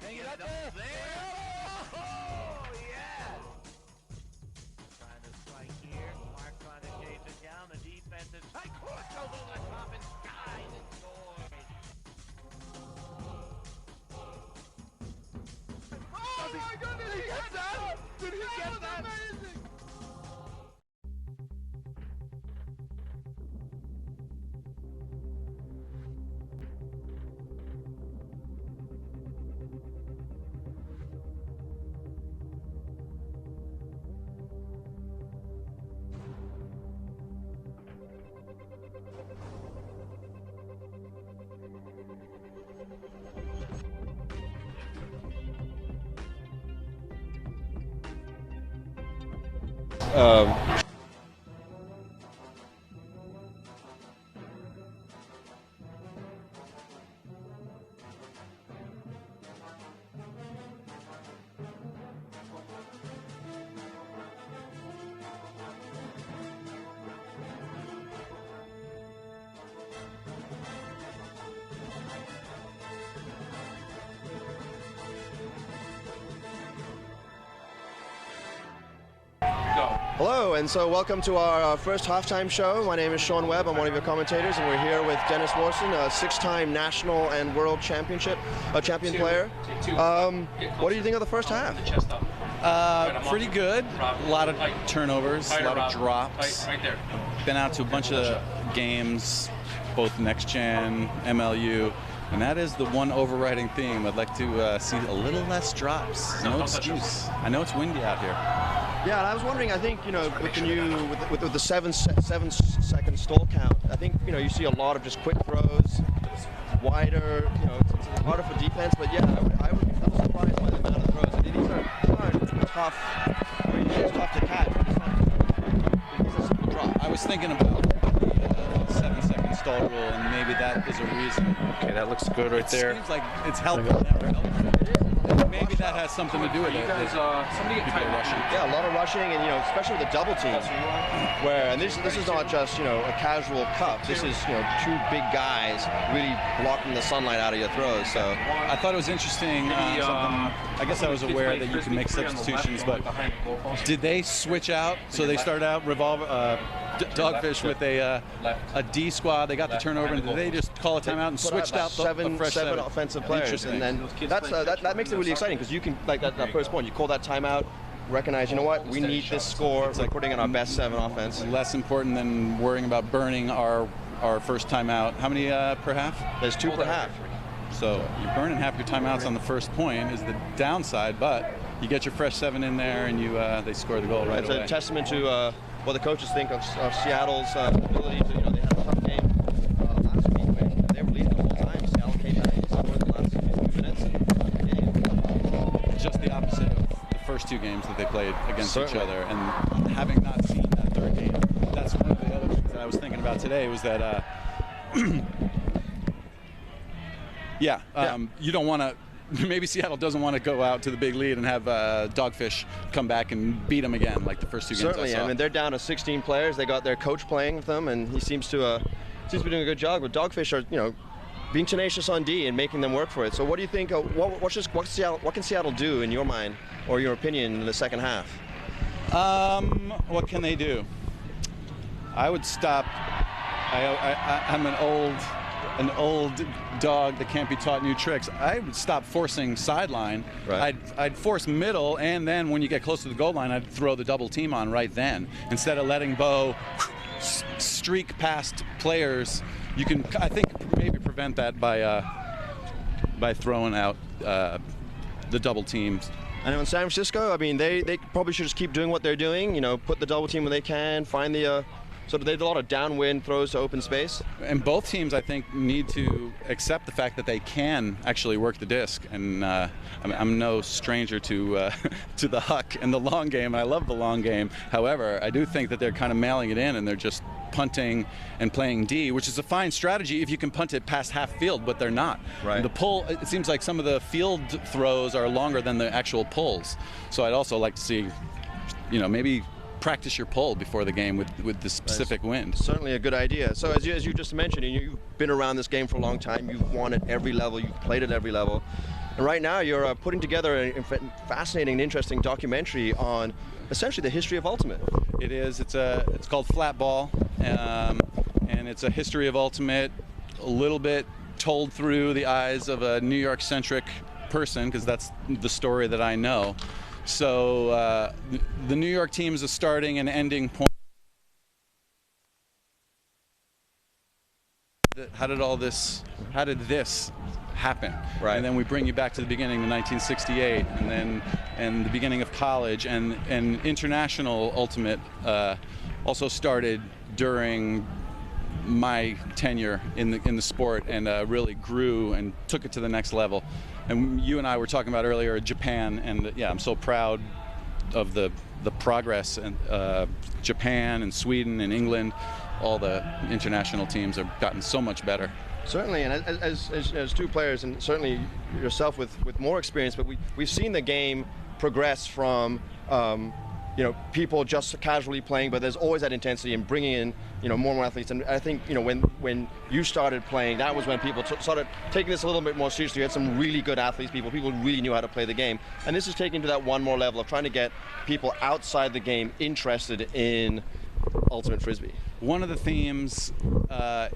Can he get that? Oh, yes! Trying to strike here. Mark trying to chase it down. The defensive tight cross goes over the top and skies and scores.
Oh my goodness, he get that? Did he get that? Amazing!
Hello, and so welcome to our first halftime show. My name is Sean Webb. I'm one of your commentators, and we're here with Dennis Warson, a six-time national and world champion player. What do you think of the first half?
Pretty good. A lot of turnovers, a lot of drops. Been out to a bunch of games, both next gen, MLU, and that is the one overriding theme. I'd like to see a little less drops. No excuse. I know it's windy out here.
Yeah, and I was wondering, I think, you know, with the new, with the 7 second stall count, I think, you know, you see a lot of just quick throws, wider, you know, it's harder for defense, but yeah, I was surprised by the amount of throws. I mean, these are tough, it's tough to catch. It's a simple drop.
I was thinking about the 7 second stall rule, and maybe that is a reason.
Okay, that looks good right there.
It seems like it's helpful. Maybe that has something to do with it.
Somebody get tight
rushing.
Yeah, a lot of rushing, and you know, especially with the double team, where and this is not just, you know, a casual cup. This is, you know, two big guys really blocking the sunlight out of your throws. So
I thought it was interesting. I guess I was aware that you can make substitutions, but did they switch out? So they started out Dogfish with a D squad. They got the turnover, and did they just call a timeout and switched out the fresh seven
offensive players? And then that makes it really exciting, because you can, like that first point, you call that timeout, recognize, you know what, we need this score. We're putting in our best 7 offense.
Less important than worrying about burning our first timeout. How many per half?
There's 2 per half.
So you're burning half your timeouts on the first point is the downside, but you get your fresh 7 in there, and they score the goal right away.
It's a testament to what the coaches think of Seattle's ability to, you know, they had a tough game last week when they were leading the whole time. Seattle came back and scored in the last few minutes.
Just the opposite of the first 2 games that they played against each other, and having not seen that third game, that's one of the other things that I was thinking about today was that, you don't want to. Maybe Seattle doesn't want to go out to the big lead and have Dogfish come back and beat them again like the first 2 games.
Certainly, I mean, they're down to 16 players. They got their coach playing with them, and he seems to be doing a good job. But Dogfish are, you know, being tenacious on D and making them work for it. So what do you think? What can Seattle do in your mind or your opinion in the second half?
What can they do? I would stop. I'm an old dog that can't be taught new tricks. I would stop forcing sideline.
Right.
I'd force middle, and then when you get close to the goal line, I'd throw the double team on right then. Instead of letting Bo streak past players, you can, I think, maybe prevent that by throwing out the double teams.
And in San Francisco, I mean, they probably should just keep doing what they're doing. You know, put the double team when they can, find the sort of, they do a lot of downwind throws to open space.
And both teams, I think, need to accept the fact that they can actually work the disc. And I'm no stranger to to the huck and the long game. I love the long game. However, I do think that they're kind of mailing it in, and they're just punting and playing D, which is a fine strategy if you can punt it past half field, but they're not.
Right.
The pull, it seems like some of the field throws are longer than the actual pulls. So I'd also like to see, you know, maybe practice your pull before the game with the specific wind.
Certainly a good idea. So as you just mentioned, you've been around this game for a long time. You've won at every level. You've played at every level. And right now you're putting together a fascinating and interesting documentary on essentially the history of Ultimate.
It is. It's called Flat Ball, and it's a history of Ultimate, a little bit told through the eyes of a New York-centric person, because that's the story that I know. So the New York team is a starting and ending point. How did this happen?
Right.
And then we bring you back to the beginning of 1968, and the beginning of college, and international Ultimate also started during my tenure in the sport, and really grew and took it to the next level. And you and I were talking about earlier Japan, and yeah, I'm so proud of the progress, and Japan and Sweden and England, all the international teams have gotten so much better.
Certainly, and as two players, and certainly yourself with more experience, but we've seen the game progress from people just casually playing, but there's always that intensity and bringing in more and more athletes. And I think when you started playing, that was when people started taking this a little bit more seriously. You had some really good athletes, people who really knew how to play the game, and this is taking to that one more level of trying to get people outside the game interested in Ultimate Frisbee.
One of the themes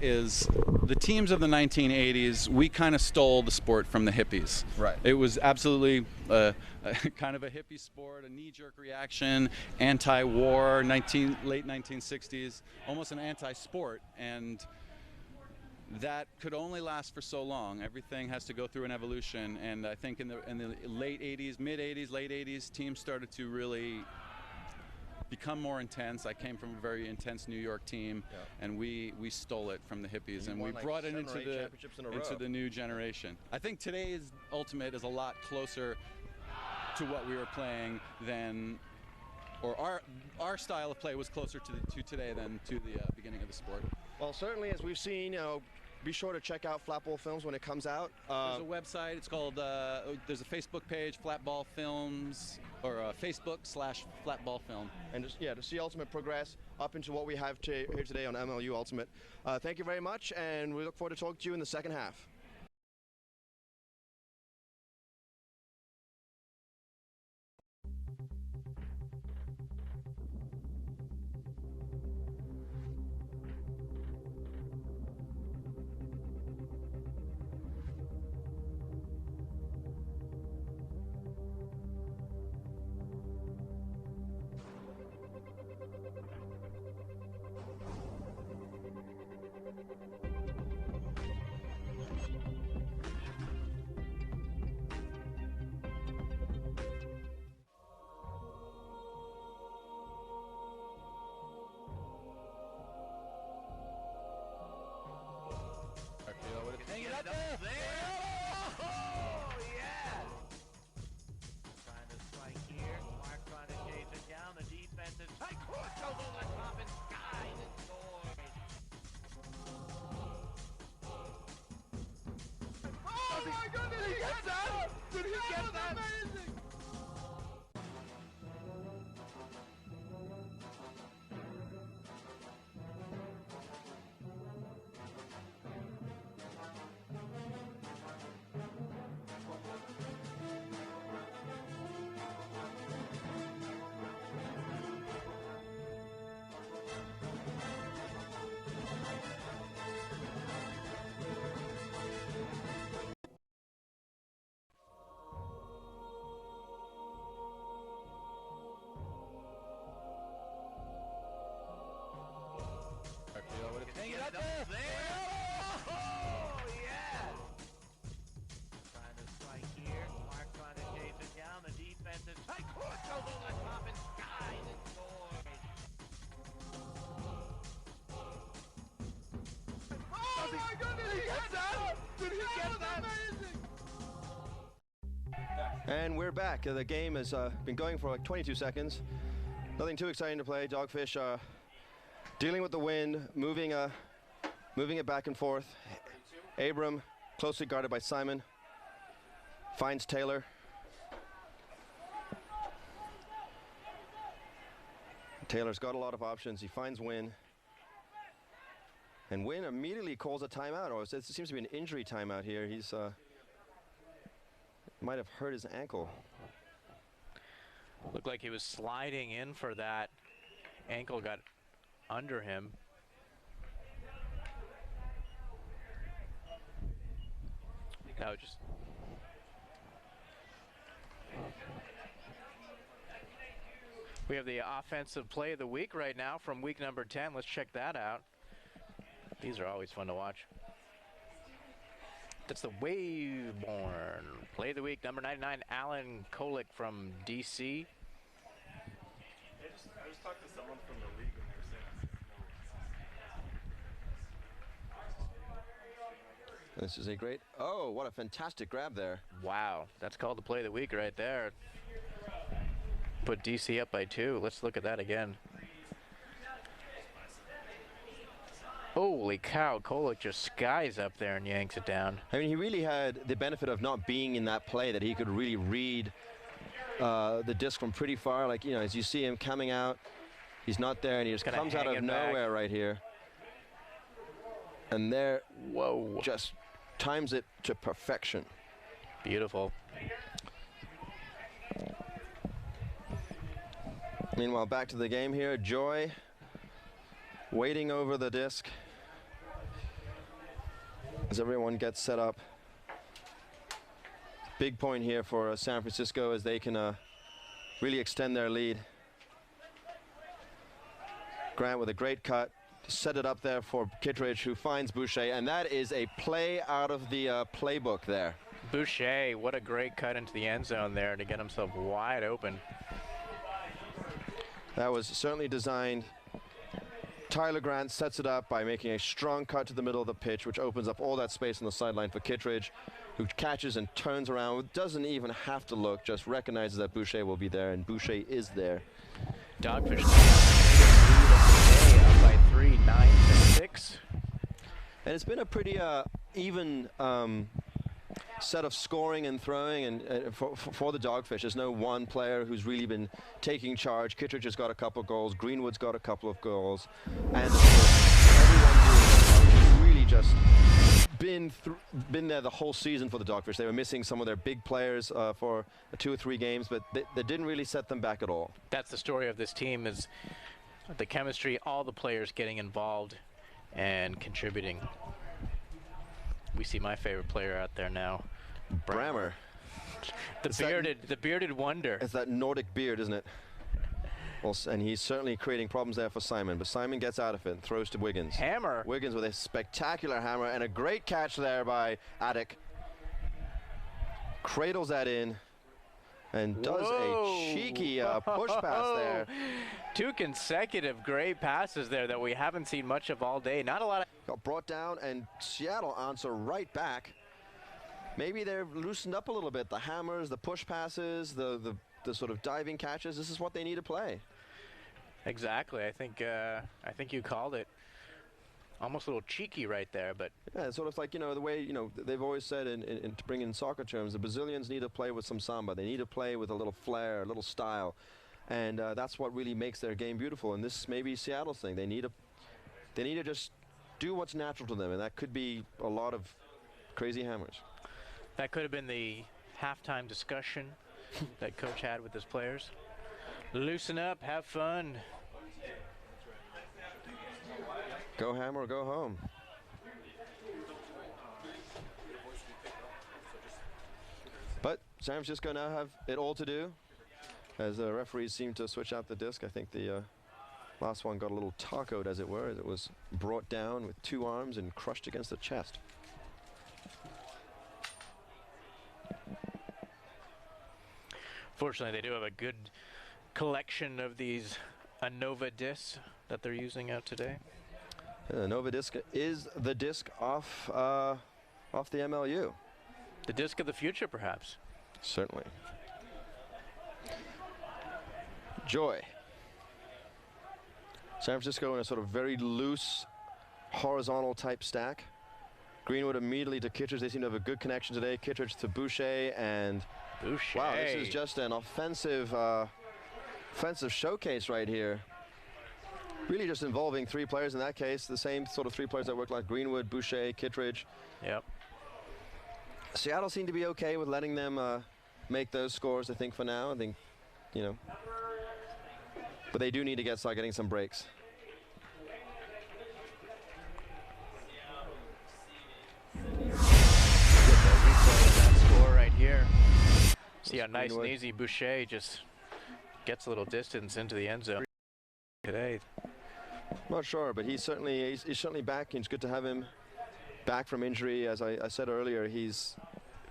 is the teams of the 1980s. We kind of stole the sport from the hippies.
Right.
It was absolutely kind of a hippie sport, a knee-jerk reaction, anti-war, late 1960s, almost an anti-sport, and that could only last for so long. Everything has to go through an evolution, and I think in the late 80s, mid-80s, late 80s, teams started to really become more intense. I came from a very intense New York team, and we stole it from the hippies, and we brought it into the new generation. I think today's Ultimate is a lot closer to what we were playing than, or our style of play was closer to today than to the beginning of the sport.
Well, certainly, as we've seen, be sure to check out Flatball Films when it comes out.
There's a website. It's called. There's a Facebook page, Flatball Films, or Facebook/Flatball Film.
And to see Ultimate progress up into what we have here today on MLU Ultimate. Thank you very much, and we look forward to talking to you in the second half.
Trying to strike here. Mark trying to chase it down. The defense is high court goes over the top and skies and scores.
Oh my God! Did he get that? Did he get that? Amazing!
Swing it up there. Oh, yeah. Trying to strike here. Mark trying to chase it down. The defense is tight. Court goes over the top and skies and scores.
Oh my goodness, he hit that! Did he get that?
And we're back. The game has been going for like 22 seconds. Nothing too exciting to play. Dogfish dealing with the wind, moving it back and forth. Abram, closely guarded by Simon, finds Taylor. Taylor's got a lot of options. He finds Wynn. And Wynn immediately calls a timeout, or it seems to be an injury timeout here. He's might have hurt his ankle.
Looked like he was sliding in for that. Ankle got under him. Now just we have the offensive play of the week right now from week number 10. Let's check that out. These are always fun to watch. That's the Waveborn play of the week, number 99, Alan Kolick from DC.
I just talked to someone from the league and they were saying
This is a great, oh, what a fantastic grab there.
Wow, that's called the play of the week right there. Put DC up by 2. Let's look at that again. Holy cow, Kolick just skies up there and yanks it down.
I mean, he really had the benefit of not being in that play, that he could really read the disc from pretty far. Like, you know, as you see him coming out, he's not there, and he just comes out of nowhere right here. And there, whoa, just times it to perfection.
Beautiful.
Meanwhile, back to the game here. Joy waiting over the disc as everyone gets set up. Big point here for San Francisco as they can really extend their lead. Grant with a great cut to set it up there for Kittredge, who finds Boucher, and that is a play out of the playbook there.
Boucher, what a great cut into the end zone there to get himself wide open.
That was certainly designed. Tyler Grant sets it up by making a strong cut to the middle of the pitch, which opens up all that space on the sideline for Kittredge, who catches and turns around, doesn't even have to look, just recognizes that Boucher will be there, and Boucher is there.
Dogfish up by 3, 9-6.
And it's been a pretty even set of scoring and throwing and for the Dogfish. There's no one player who's really been taking charge. Kittredge has got a couple of goals. Greenwood's got a couple of goals. And everyone's really just been there the whole season for the Dogfish. They were missing some of their big players for 2 or 3 games, but they didn't really set them back at all.
That's the story of this team, is the chemistry, all the players getting involved and contributing. We see my favorite player out there now,
Brammer.
The bearded wonder.
It's that Nordic beard, isn't it? Well, and he's certainly creating problems there for Simon, but Simon gets out of it and throws to Wiggins.
Hammer.
Wiggins with a spectacular hammer and a great catch there by Attic. Cradles that in and does a cheeky push pass there.
2 consecutive great passes there that we haven't seen much of all day. Not a lot of...
Got brought down, and Seattle answer right back. Maybe they've loosened up a little bit. The hammers, the push passes, the sort of diving catches. This is what they need to play.
Exactly. I think you called it. Almost a little cheeky right there, but
yeah, it's sort of like, you know, the way, you know, they've always said to bring in soccer terms, the Brazilians need to play with some samba. They need to play with a little flair, a little style, and that's what really makes their game beautiful. And this may be Seattle's thing. They need to just do what's natural to them, and that could be a lot of crazy hammers.
That could have been the halftime discussion that coach had with his players. Loosen up, have fun.
Go hammer or go home. But San Francisco now have it all to do, as the referees seem to switch out the disc. I think the Last one got a little tacoed, as it were, as it was brought down with 2 arms and crushed against the chest.
Fortunately, they do have a good collection of these Nova discs that they're using out today.
The Nova disc is the disc off the MLU.
The disc of the future, perhaps.
Certainly. Joy. San Francisco in a sort of very loose, horizontal type stack. Greenwood immediately to Kittredge. They seem to have a good connection today. Kittredge to Boucher, and
Boucher.
wow, this is just an offensive showcase right here. Really just involving 3 players in that case. The same sort of 3 players that work like Greenwood, Boucher, Kittredge.
Yep.
Seattle seemed to be okay with letting them make those scores, I think, for now. I think, you know. But they do need to start getting some breaks.
That score right here. See how nice and easy Boucher just gets a little distance into the end zone today.
Not sure, but he's certainly back. It's good to have him back from injury. As I said earlier, he's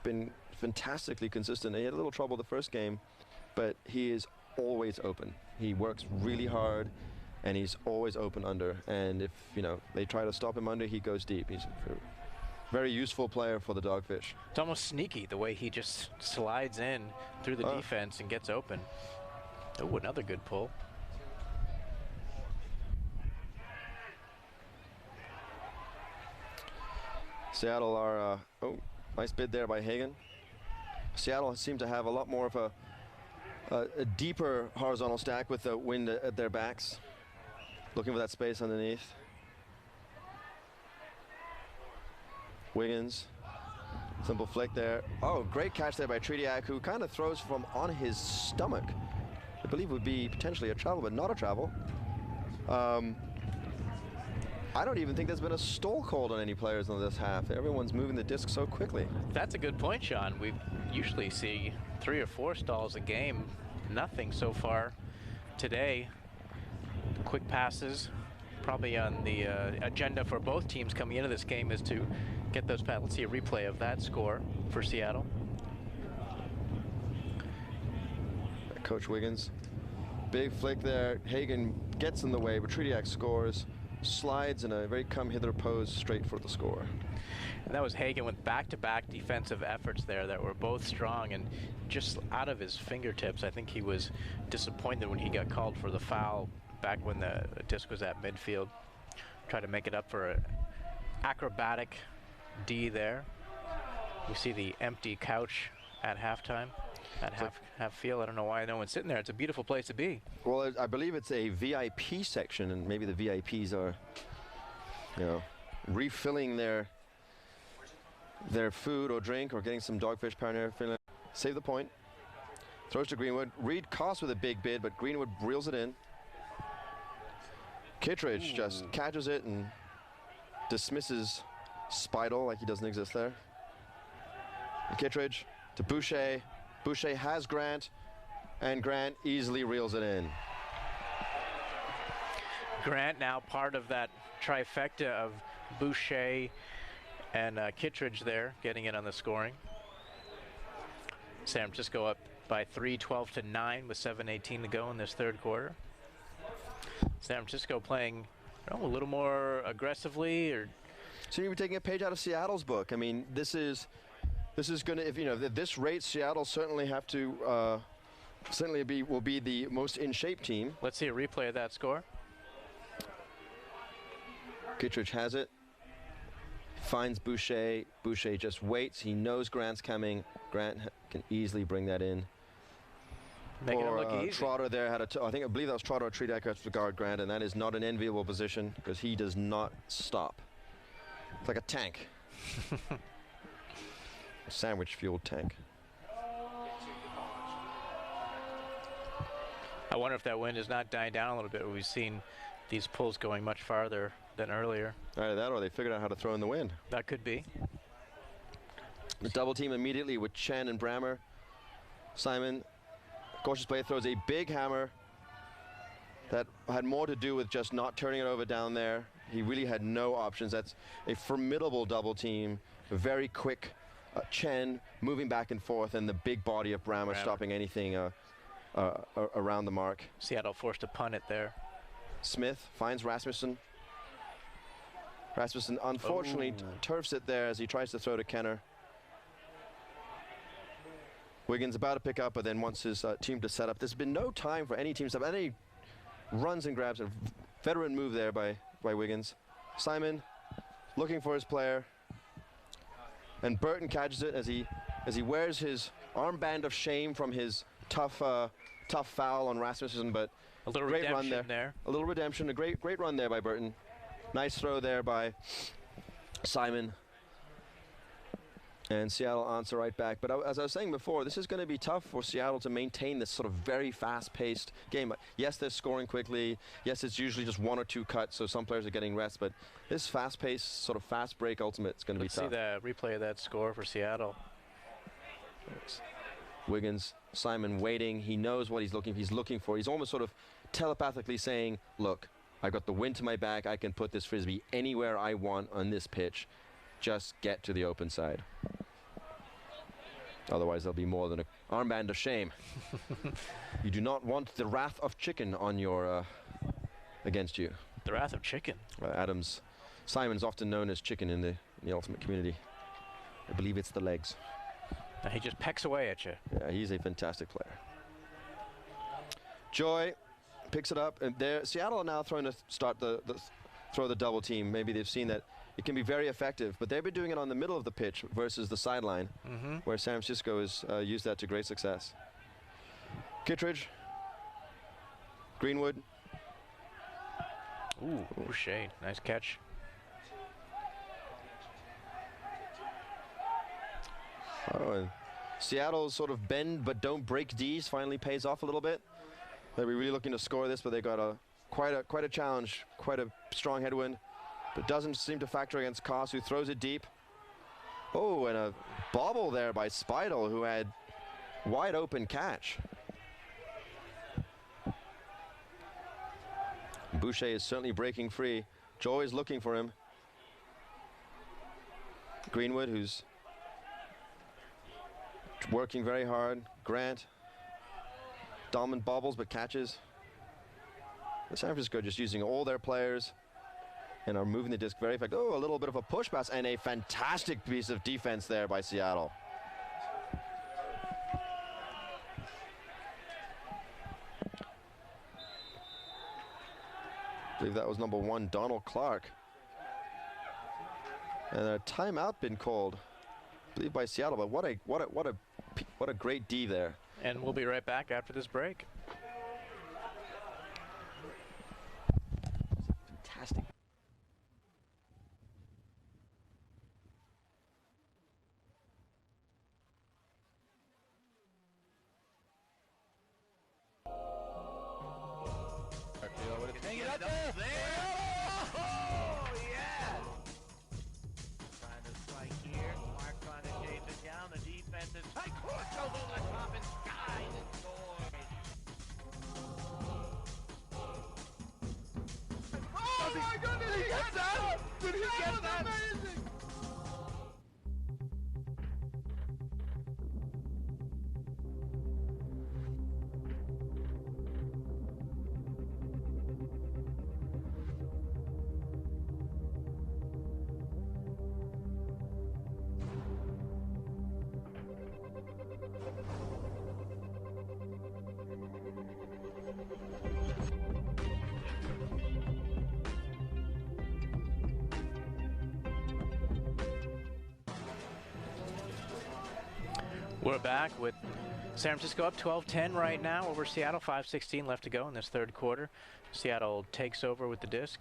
been fantastically consistent. He had a little trouble the first game, but he is always open. He works really hard, and he's always open under. And if, you know, they try to stop him under, he goes deep. He's a very useful player for the Dogfish.
It's almost sneaky the way he just slides in through the defense and gets open. Oh, another good pull.
Seattle are, oh, nice bid there by Hagen. Seattle seemed to have a lot more of a deeper horizontal stack with the wind at their backs, looking for that space underneath. Wiggins, simple flick there. Oh, great catch there by Tretiak, who kind of throws from on his stomach. I believe would be potentially a travel, but not a travel. I don't even think there's been a stall called on any players in this half. Everyone's moving the disc so quickly.
That's a good point, Sean. We usually see 3 or 4 stalls a game. Nothing so far today. Quick passes. Probably on the agenda for both teams coming into this game is to get those passes. Let's see a replay of that score for Seattle.
Coach Wiggins. Big flick there. Hagen gets in the way, but Tretiak scores. Slides in a very come-hither pose straight for the score.
And that was Hagen with back-to-back defensive efforts there that were both strong and just out of his fingertips. I think he was disappointed when he got called for the foul back when the disc was at midfield. Tried to make it up for an acrobatic D there. We see the empty couch at halftime. At half field. I don't know why no one's sitting there. It's a beautiful place to be.
Well, I believe it's a VIP section, and maybe the VIPs are, you know, refilling their food or drink or getting some Dogfish paraphernalia. Save the point. Throws to Greenwood. Reed Koss with a big bid, but Greenwood reels it in. Kittredge just catches it and dismisses Spidel like he doesn't exist there. And Kittredge to Boucher. Boucher has Grant, and Grant easily reels it in.
Grant now part of that trifecta of Boucher and Kittredge there, getting in on the scoring. San Francisco up by 3, 12-9 with 7:18 to go in this third quarter. San Francisco playing a little more aggressively, or
so you're taking a page out of Seattle's book. I mean, this is going to, if you know, at this rate, Seattle certainly have to will be the most in shape team.
Let's see a replay of that score.
Kittredge has it. Finds Boucher. Boucher just waits. He knows Grant's coming. Grant can easily bring that in.
Making it look easy.
Trotter there had I believe that was Trotter or Tretiak to guard Grant, and that is not an enviable position because he does not stop. It's like a tank. A sandwich-fueled tank.
I wonder if that wind is not dying down a little bit. We've seen these pulls going much farther than earlier.
Either that or they figured out how to throw in the wind.
That could be.
The double team immediately with Chen and Brammer. Simon, cautious play, throws a big hammer. that had more to do with just not turning it over down there. He really had no options. That's a formidable double team, very quick. Chen moving back and forth, and the big body of Brammer stopping anything around the mark.
Seattle forced to punt it there.
Smith finds Rasmussen. Rasmussen unfortunately turfs it there as he tries to throw to Kenner. Wiggins about to pick up, but then wants his team to set up. There's been no time for any team to set up. Any runs and grabs. A veteran move there by Wiggins. Simon looking for his player. And Burton catches it as he wears his armband of shame from his tough foul on Rasmussen, but
a little
great run
redemption
there. A little redemption, a great run there by Burton. Nice throw there by Simon. And Seattle answer right back. But as I was saying before, this is going to be tough for Seattle to maintain this sort of very fast-paced game. Yes, they're scoring quickly. Yes, it's usually just one or two cuts, so some players are getting rest. But this fast-paced, sort of fast break ultimate is going to be tough.
Let's see the replay of that score for Seattle.
Wiggins, Simon waiting. He knows what he's looking for. He's almost sort of telepathically saying, look, I've got the wind to my back. I can put this Frisbee anywhere I want on this pitch. Just get to the open side. Otherwise, there'll be more than an armband of shame. You do not want the wrath of chicken on your against you.
The wrath of chicken.
Simon's often known as chicken in the ultimate community. I believe it's the legs.
Now he just pecks away at you.
Yeah, he's a fantastic player. Joy picks it up, and there Seattle are now trying to start throw the double team. Maybe they've seen that it can be very effective, but they've been doing it on the middle of the pitch versus the sideline, where San Francisco has used that to great success. Kittredge, Greenwood.
Ooh, Boucher, nice catch.
Oh, and Seattle's sort of bend but don't break D's finally pays off a little bit. They were really looking to score this, but they got quite a challenge, quite a strong headwind. But doesn't seem to factor against Koss, who throws it deep. Oh, and a bobble there by Speidel, who had wide open catch. Boucher is certainly breaking free. Joy is looking for him. Greenwood, who's working very hard. Grant. Dominant bobbles, but catches. San Francisco just using all their players and are moving the disc very effectively. Oh, a little bit of a push pass and a fantastic piece of defense there by Seattle. I believe that was number 1, Donald Clark. And a timeout been called, I believe, by Seattle. But what a great D there.
And we'll be right back after this break.
Fantastic.
Hang it up there. Oh, yeah. Trying to strike here. Mark trying to chase it down. The defense is tight. Goes over the top and skies and scores.
Oh my God, did he get that? Did he get that? Amazing.
We're back with San Francisco up 12-10 right now over Seattle. 5:16 left to go in this third quarter. Seattle takes over with the disc.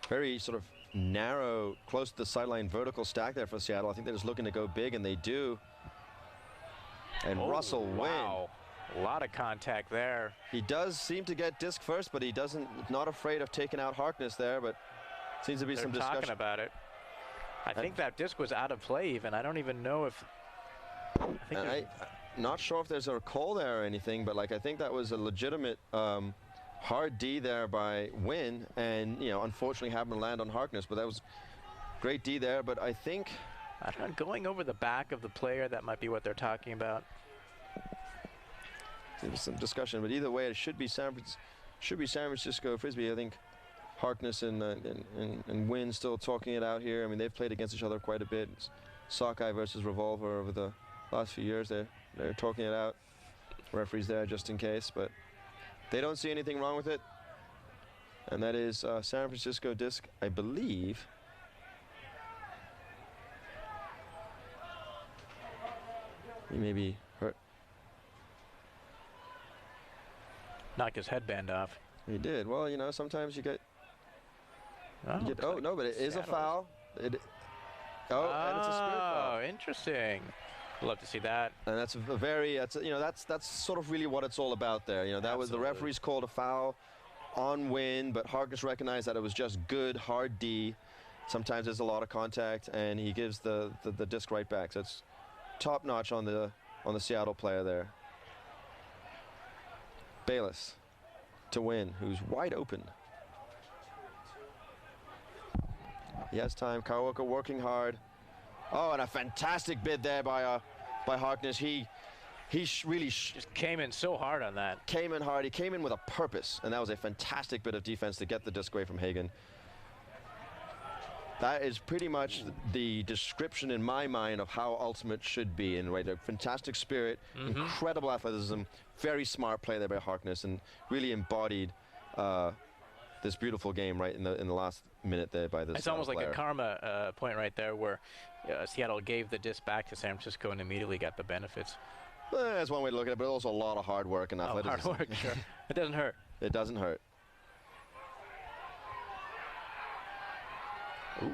Very sort of narrow, close to the sideline vertical stack there for Seattle. I think they're just looking to go big, and they do. And Russell Wynn.
Wow, a lot of contact there.
He does seem to get disc first, but he not afraid of taking out Harkness there, but seems to be some discussion.
Talking about it. I think that disc was out of play even. I don't even know if...
not sure if there's a call there or anything, but like I think that was a legitimate hard D there by Wynn, and you know, unfortunately happened to land on Harkness, but that was great D there. But I think
I don't know, going over the back of the player, that might be what they're talking about.
there was some discussion, but either way, it should be San Francisco Frisbee. I think Harkness and Wynn still talking it out here. I mean, they've played against each other quite a bit. It's Sockeye versus Revolver over the last few years. They're talking it out. Referees there just in case, but they don't see anything wrong with it. And that is San Francisco disc, I believe. He may be hurt.
Knocked his headband off.
He did. Well, you know, sometimes you get.
Oh,
Oh no, but it is a foul. And it's a spirit foul.
Oh, interesting. Love to see that.
And that's a very, you know, that's sort of really what it's all about there. You know, that was the referees called a foul on Wynn, but Harkness recognized that it was just good, hard D. Sometimes there's a lot of contact, and he gives the disc right back. So it's top notch on the Seattle player there. Bayless to Wynn, who's wide open. He has time. Karaoke working hard. Oh, and a fantastic bid there by Harkness. He really
just came in so hard on that.
Came in hard. He came in with a purpose, and that was a fantastic bit of defense to get the disc away from Hagen. That is pretty much the description in my mind of how Ultimate should be. And right, a fantastic spirit, incredible athleticism, very smart play there by Harkness, and really embodied this beautiful game right in the last minute there by this.
It's almost
player.
like a karma point right there, where Seattle gave the disc back to San Francisco and immediately got the benefits.
Well, that's one way to look at it, but also a lot of hard work and athleticism.
Hard work, sure. It doesn't hurt.
It doesn't hurt. Ooh.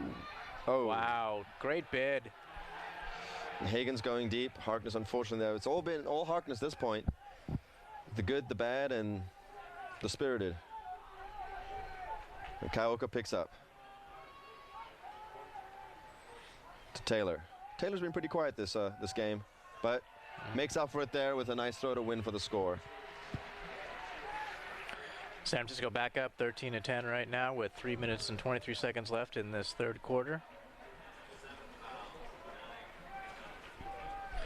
Oh.
Wow, great bid.
And Hagen's going deep. Harkness, unfortunately, though, it's all been all Harkness at this point. The good, the bad, and the spirited. And Kyoka picks up. To Taylor. Taylor's been pretty quiet this game, but makes up for it there with a nice throw to win for the score.
San Francisco back up 13-10 right now with 3 minutes and 23 seconds left in this third quarter.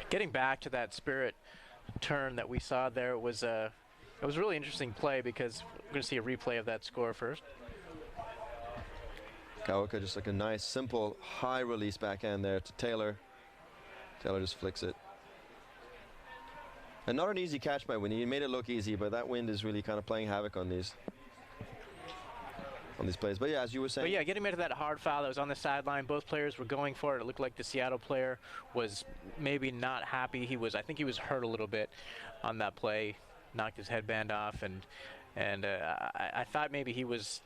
Getting back to that spirit turn that we saw there, it was a really interesting play, because we're going to see a replay of that score first.
Kyoka just like a nice, simple, high release backhand there to Taylor. Taylor just flicks it. And not an easy catch by Wynn. He made it look easy, but that wind is really kind of playing havoc on these plays. But yeah, as you were saying.
But yeah, getting back to that hard foul that was on the sideline, both players were going for it. It looked like the Seattle player was maybe not happy. I think he was hurt a little bit on that play, knocked his headband off, and I thought maybe he was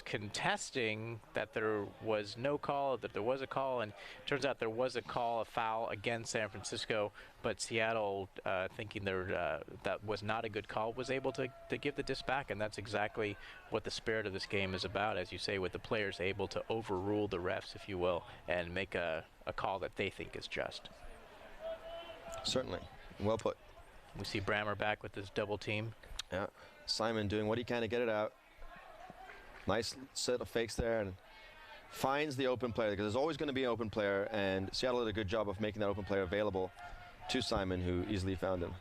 contesting that there was no call, that there was a call, and it turns out there was a call, a foul against San Francisco, but Seattle, thinking that was not a good call, was able to give the disc back, and that's exactly what the spirit of this game is about, as you say, with the players able to overrule the refs, if you will, and make a call that they think is just.
Certainly. Well put.
We see Brammer back with his double team.
Yeah. Simon doing what he can to get it out. Nice set of fakes there, and finds the open player, because there's always going to be an open player, and Seattle did a good job of making that open player available to Simon, who easily found him.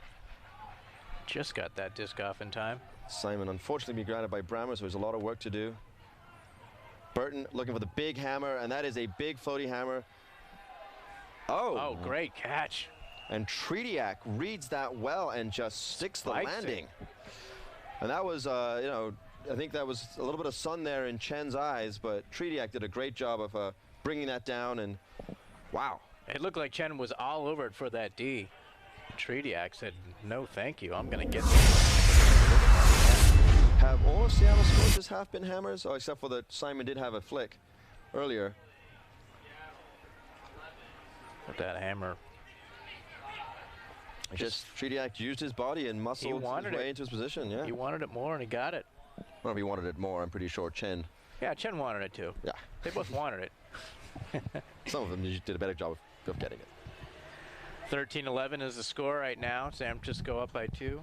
Just got that disc off in time.
Simon unfortunately be grounded by Brammer, so there's a lot of work to do. Burton looking for the big hammer, and that is a big floaty hammer.
Oh, great catch.
And Trediak reads that well and just sticks the landing. And that was, you know, I think that was a little bit of sun there in Chen's eyes, but Trediak did a great job of bringing that down, and wow.
It looked like Chen was all over it for that D. Trediak said, no, thank you. I'm going to get this.
Have all of Seattle scores this half been hammers? Oh, except for that Simon did have a flick earlier.
With that hammer.
Just Trediak used his body and muscled his way into his position, yeah.
He wanted it more, and he got it.
Well, if he wanted it more, I'm pretty sure Chen.
Yeah, Chen wanted it too.
Yeah.
They both wanted it.
Some of them did a better job of getting it.
13-11 is the score right now. San Francisco up by 2.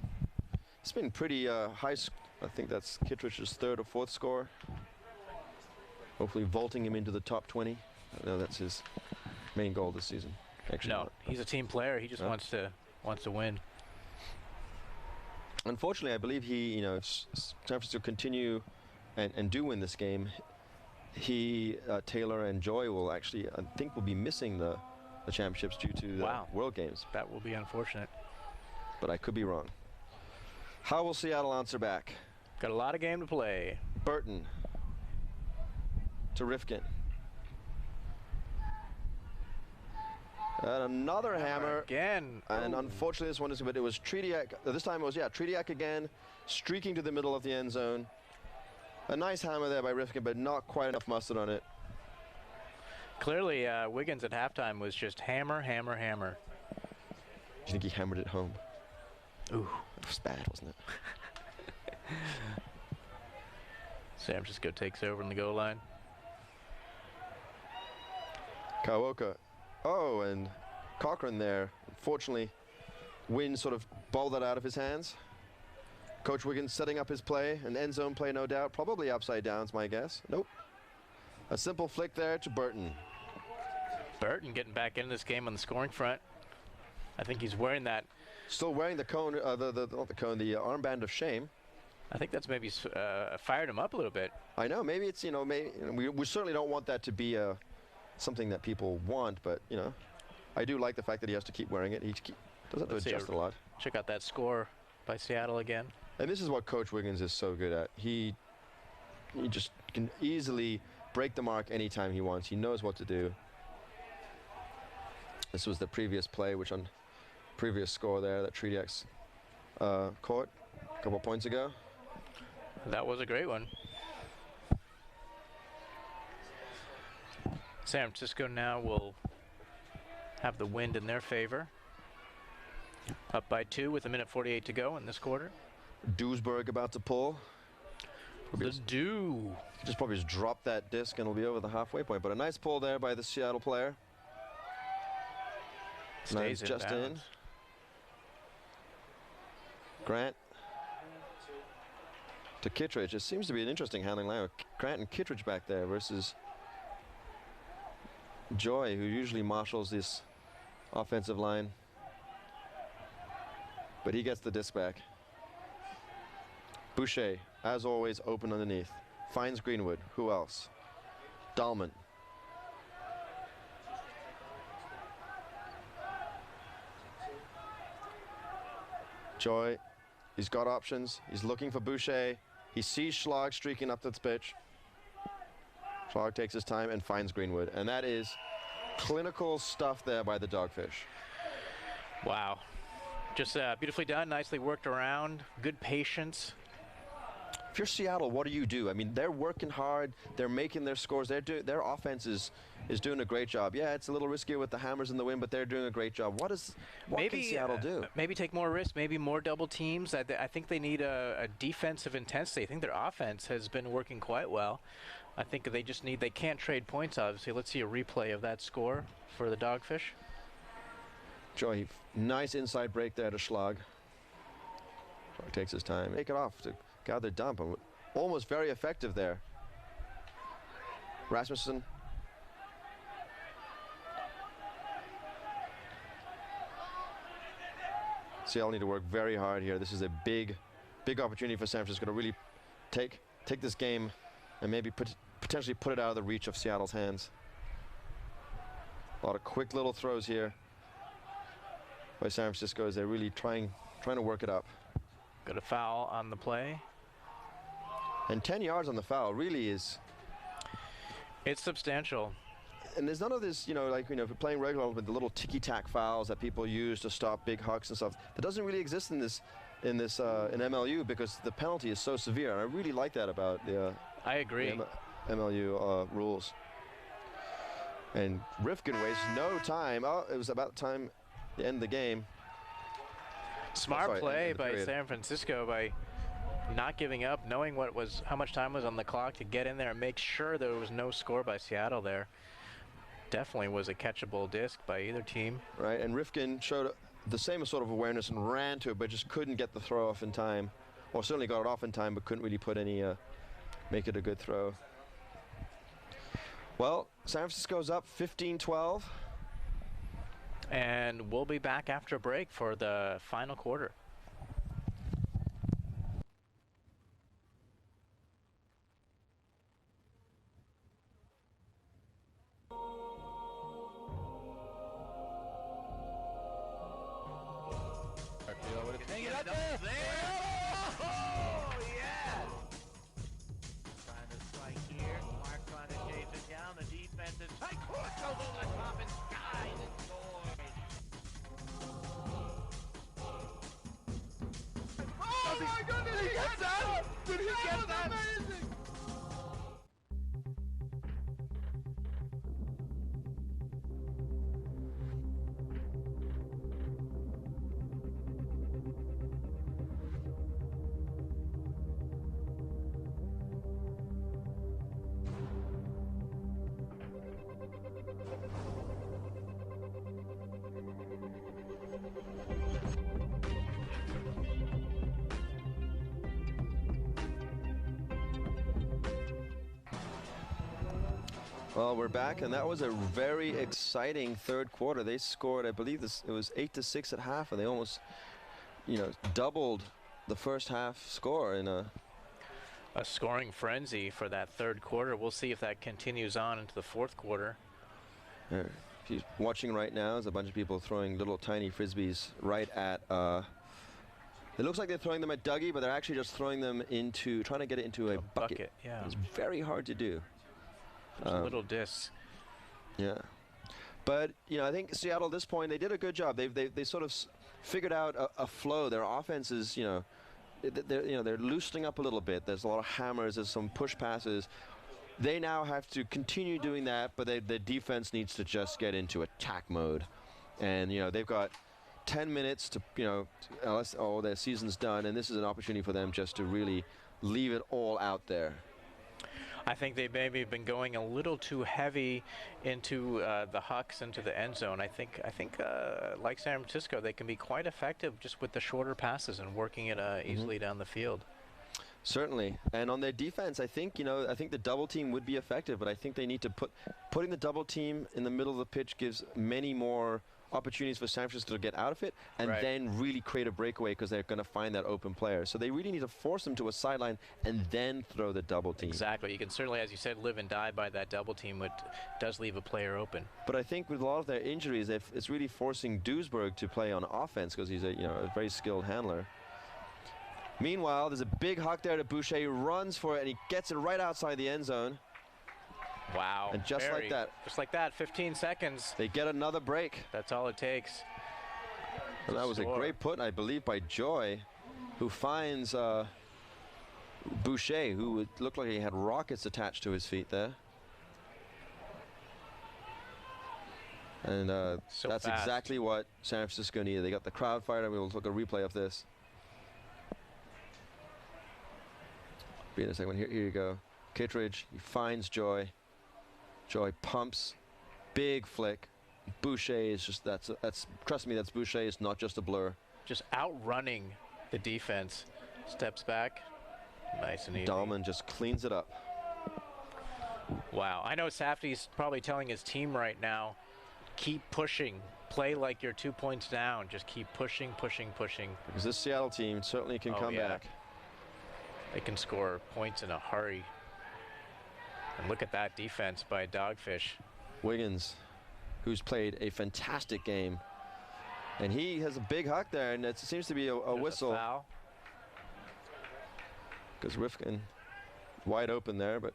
It's been pretty high. I think that's Kittredge's 3rd or 4th score. Hopefully vaulting him into the top 20. I know that's his main goal this season. Actually,
No,
not.
he's a team player. He just wants to win.
Unfortunately, I believe he, if San Francisco continue and do win this game, he, Taylor and Joy will actually, I think, will be missing the championships due to the World Games.
That will be unfortunate.
But I could be wrong. How will Seattle answer back?
Got a lot of game to play.
Burton to Rifkin. And another hammer
again.
And unfortunately, this one is, but it was Trediak. This time it was, Trediak again, streaking to the middle of the end zone. A nice hammer there by Rifkin, but not quite enough mustard on it.
Clearly, Wiggins at halftime was just hammer, hammer, hammer.
Do you think he hammered it home?
Ooh.
That was bad, wasn't it?
San Francisco takes over in the goal line.
Kawoka. Oh, and Cochran there. Unfortunately, Wynn sort of bowled that out of his hands. Coach Wiggins setting up his play, an end zone play, no doubt. Probably upside down is my guess. Nope. A simple flick there to Burton.
Burton getting back into this game on the scoring front. I think he's wearing that.
Still wearing the cone, not the cone, the armband of shame.
I think that's maybe fired him up a little bit.
I know. Maybe it's, maybe we certainly don't want that to be something that people want, but I do like the fact that he has to keep wearing it. He does have to adjust a lot.
Check out that score by Seattle again.
And this is what Coach Wiggins is so good at. He just can easily break the mark anytime he wants. He knows what to do. This was the previous play, which on previous score there that Trediak's caught a couple points ago.
That was a great one. San Francisco now will have the wind in their favor. Up by 2 with 1:48 to go in this quarter.
Duesberg about to pull.
The Dew.
Probably just drop that disc and it'll be over the halfway point. But a nice pull there by the Seattle player.
Stays in
just
bounds.
in. Grant to Kittredge. It seems to be an interesting handling line with Grant and Kittredge back there versus Joy, who usually marshals this offensive line. But he gets the disc back. Boucher, as always, open underneath. Finds Greenwood. Who else? Dahlman. Joy, he's got options. He's looking for Boucher. He sees Schlag streaking up the pitch. Schlag takes his time and finds Greenwood. And that is clinical stuff there by the Dogfish.
Wow. Just beautifully done, nicely worked around, good patience.
If you're Seattle, what do? I mean, they're working hard. They're making their scores. Their offense is doing a great job. Yeah, it's a little riskier with the hammers in the wind, but they're doing a great job. What can Seattle do?
Maybe take more risks, maybe more double teams. I think they need a defensive intensity. I think their offense has been working quite well. I think they can't trade points, obviously. Let's see a replay of that score for the Dogfish.
Joy, nice inside break there to Schlag. Schlag takes his time. Take it off to gather dump. Almost very effective there. Rasmussen. Seattle need to work very hard here. This is a big opportunity for San Francisco to really take this game and maybe potentially put it out of the reach of Seattle's hands. A lot of quick little throws here by San Francisco as they're really trying to work it up.
Got a foul on the play.
And 10 yards on the foul really is...
It's substantial.
And there's none of this, if you're playing regular with the little ticky-tack fouls that people use to stop big hucks and stuff. That doesn't really exist in MLU because the penalty is so severe. And I really like that about the
I agree.
The MLU rules. And Rifkin wastes no time. Oh, it was about time to end the game.
Smart play by San Francisco by not giving up, knowing how much time was on the clock to get in there and make sure there was no score by Seattle there. definitely was a catchable disc by either team.
Right, and Rifkin showed the same sort of awareness and ran to it, but just couldn't get the throw off in time. Or certainly got it off in time, but couldn't really put any, make it a good throw. Well, San Francisco's up 15-12.
And we'll be back after a break for the final quarter.
Oh, yeah! Trying to strike here. Mark trying to chase it down. The defense is tight. Court goes over the top and skies and scores.
Oh my goodness, did he get that? Did he get that? Amazing!
Well, we're back, and that was a very exciting third quarter. They scored, I believe it was 8-6 at half, and they almost, doubled the first half score in a
scoring frenzy for that third quarter. We'll see if that continues on into the fourth quarter.
If you're watching right now, there's a bunch of people throwing little tiny frisbees right at. It looks like they're throwing them at Dougie, but they're actually just throwing them trying to get it into a bucket.
Yeah.
It's very hard to do.
Little discs.
Yeah, but I think Seattle at this point, they did a good job. They sort of figured out a flow. Their offense is they're loosening up a little bit. There's a lot of hammers. There's some push passes. They now have to continue doing that, but the defense needs to just get into attack mode. And they've got 10 minutes to unless their season's done, and this is an opportunity for them just to really leave it all out there.
I think they maybe have been going a little too heavy into the hucks, into the end zone. I think like San Francisco, they can be quite effective just with the shorter passes and working it easily down the field.
Certainly, and on their defense, I think the double team would be effective, but I think they need to putting the double team in the middle of the pitch gives many more opportunities for San Francisco to get out of it and then really create a breakaway, because they're going to find that open player. So they really need to force them to a sideline and then throw the double team.
Exactly. You can certainly, as you said, live and die by that double team, which does leave a player open.
But I think with a lot of their injuries, it's really forcing Duisburg to play on offense, because he's a very skilled handler. Meanwhile, there's a big huck there to Boucher. He runs for it, and he gets it right outside the end zone.
Wow.
And just like that,
15 seconds.
They get another break.
That's all it takes.
And that was a great put, I believe, by Joy, who finds Boucher, who looked like he had rockets attached to his feet there. And that's exactly what San Francisco needed. They got the crowd fired, and we will look at a replay of this. Be in a second. Here you go. Kittredge, he finds Joy. Joy pumps, big flick. Boucher is just that's trust me, that's Boucher. It's not just a blur.
Just outrunning the defense. Steps back, nice and easy.
Dahlman just cleans it up.
Wow, I know Safdie's probably telling his team right now, keep pushing. Play like you're 2 points down. Just keep pushing, pushing, pushing.
Because this Seattle team certainly can come back.
They can score points in a hurry. And look at that defense by Dogfish.
Wiggins, who's played a fantastic game. And he has a big huck there, and it seems to be a whistle.
A foul.
Because Rifkin wide open there, but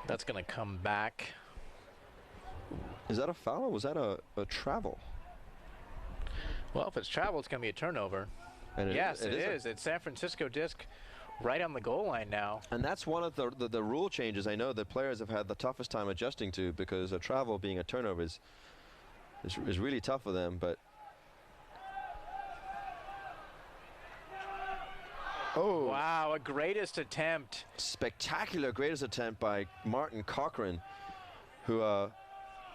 that's going to come back.
Is that a foul, or was that a travel?
Well, if it's travel, it's going to be a turnover.
And
yes, it is. It's San Francisco disc right on the goal line now.
And that's one of the rule changes I know the players have had the toughest time adjusting to, because a travel being a turnover is really tough for them. But Oh,
Wow, a greatest attempt.
spectacular greatest attempt by Martin Cochran, who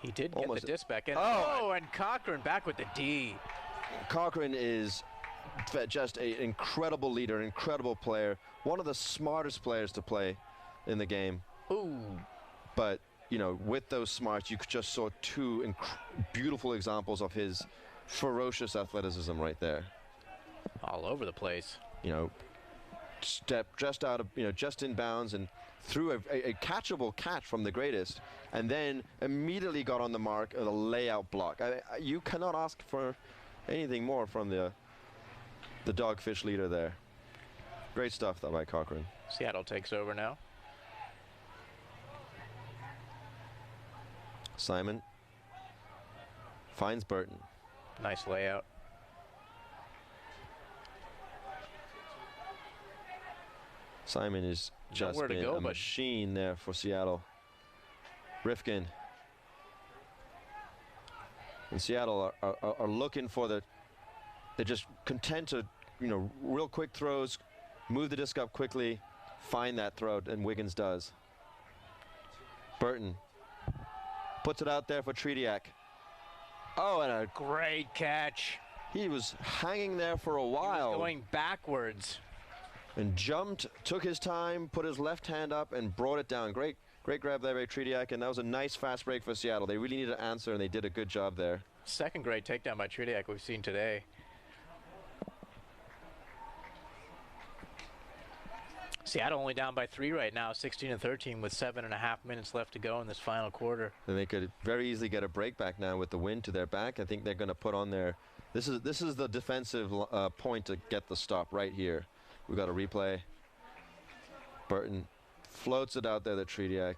He did get
Almost-
the disc back in.
Oh.
Oh, and Cochran back with the D.
Cochran is just an incredible leader, incredible player, one of the smartest players to play in the game.
Ooh.
But, you know, with those smarts, you just saw two beautiful examples of his ferocious athleticism right there.
All over the place.
You know, stepped just out of, you know, just in bounds and threw a catchable catch from the greatest, and then immediately got on the mark of the layout block. You cannot ask for anything more from the Dogfish leader there. Great stuff though by Cochran.
Seattle takes over now.
Simon finds Burton.
Nice layout.
Simon is just
Nowhere to
been
go,
a
but-
machine there for Seattle. Rifkin. And Seattle are looking for they're just content to, you know, real quick throws, move the disc up quickly, find that throw, and Wiggins does. Burton puts it out there for Tretiak. Oh, and a
Great catch.
he was hanging there for a
He was
while
going backwards.
and jumped, took his time, put his left hand up, and brought it down. Great grab there by Tretiak, and that was a nice fast break for Seattle. They really needed to answer, and they did a good job there.
Second great takedown by Tretiak we've seen today. Seattle only down by 3 right now, 16-13 with 7.5 minutes left to go in this final quarter.
And they could very easily get a break back now with the wind to their back. I think they're going to put on their. This is the defensive point to get the stop right here. We've got a replay. Burton floats it out there to Tretiak,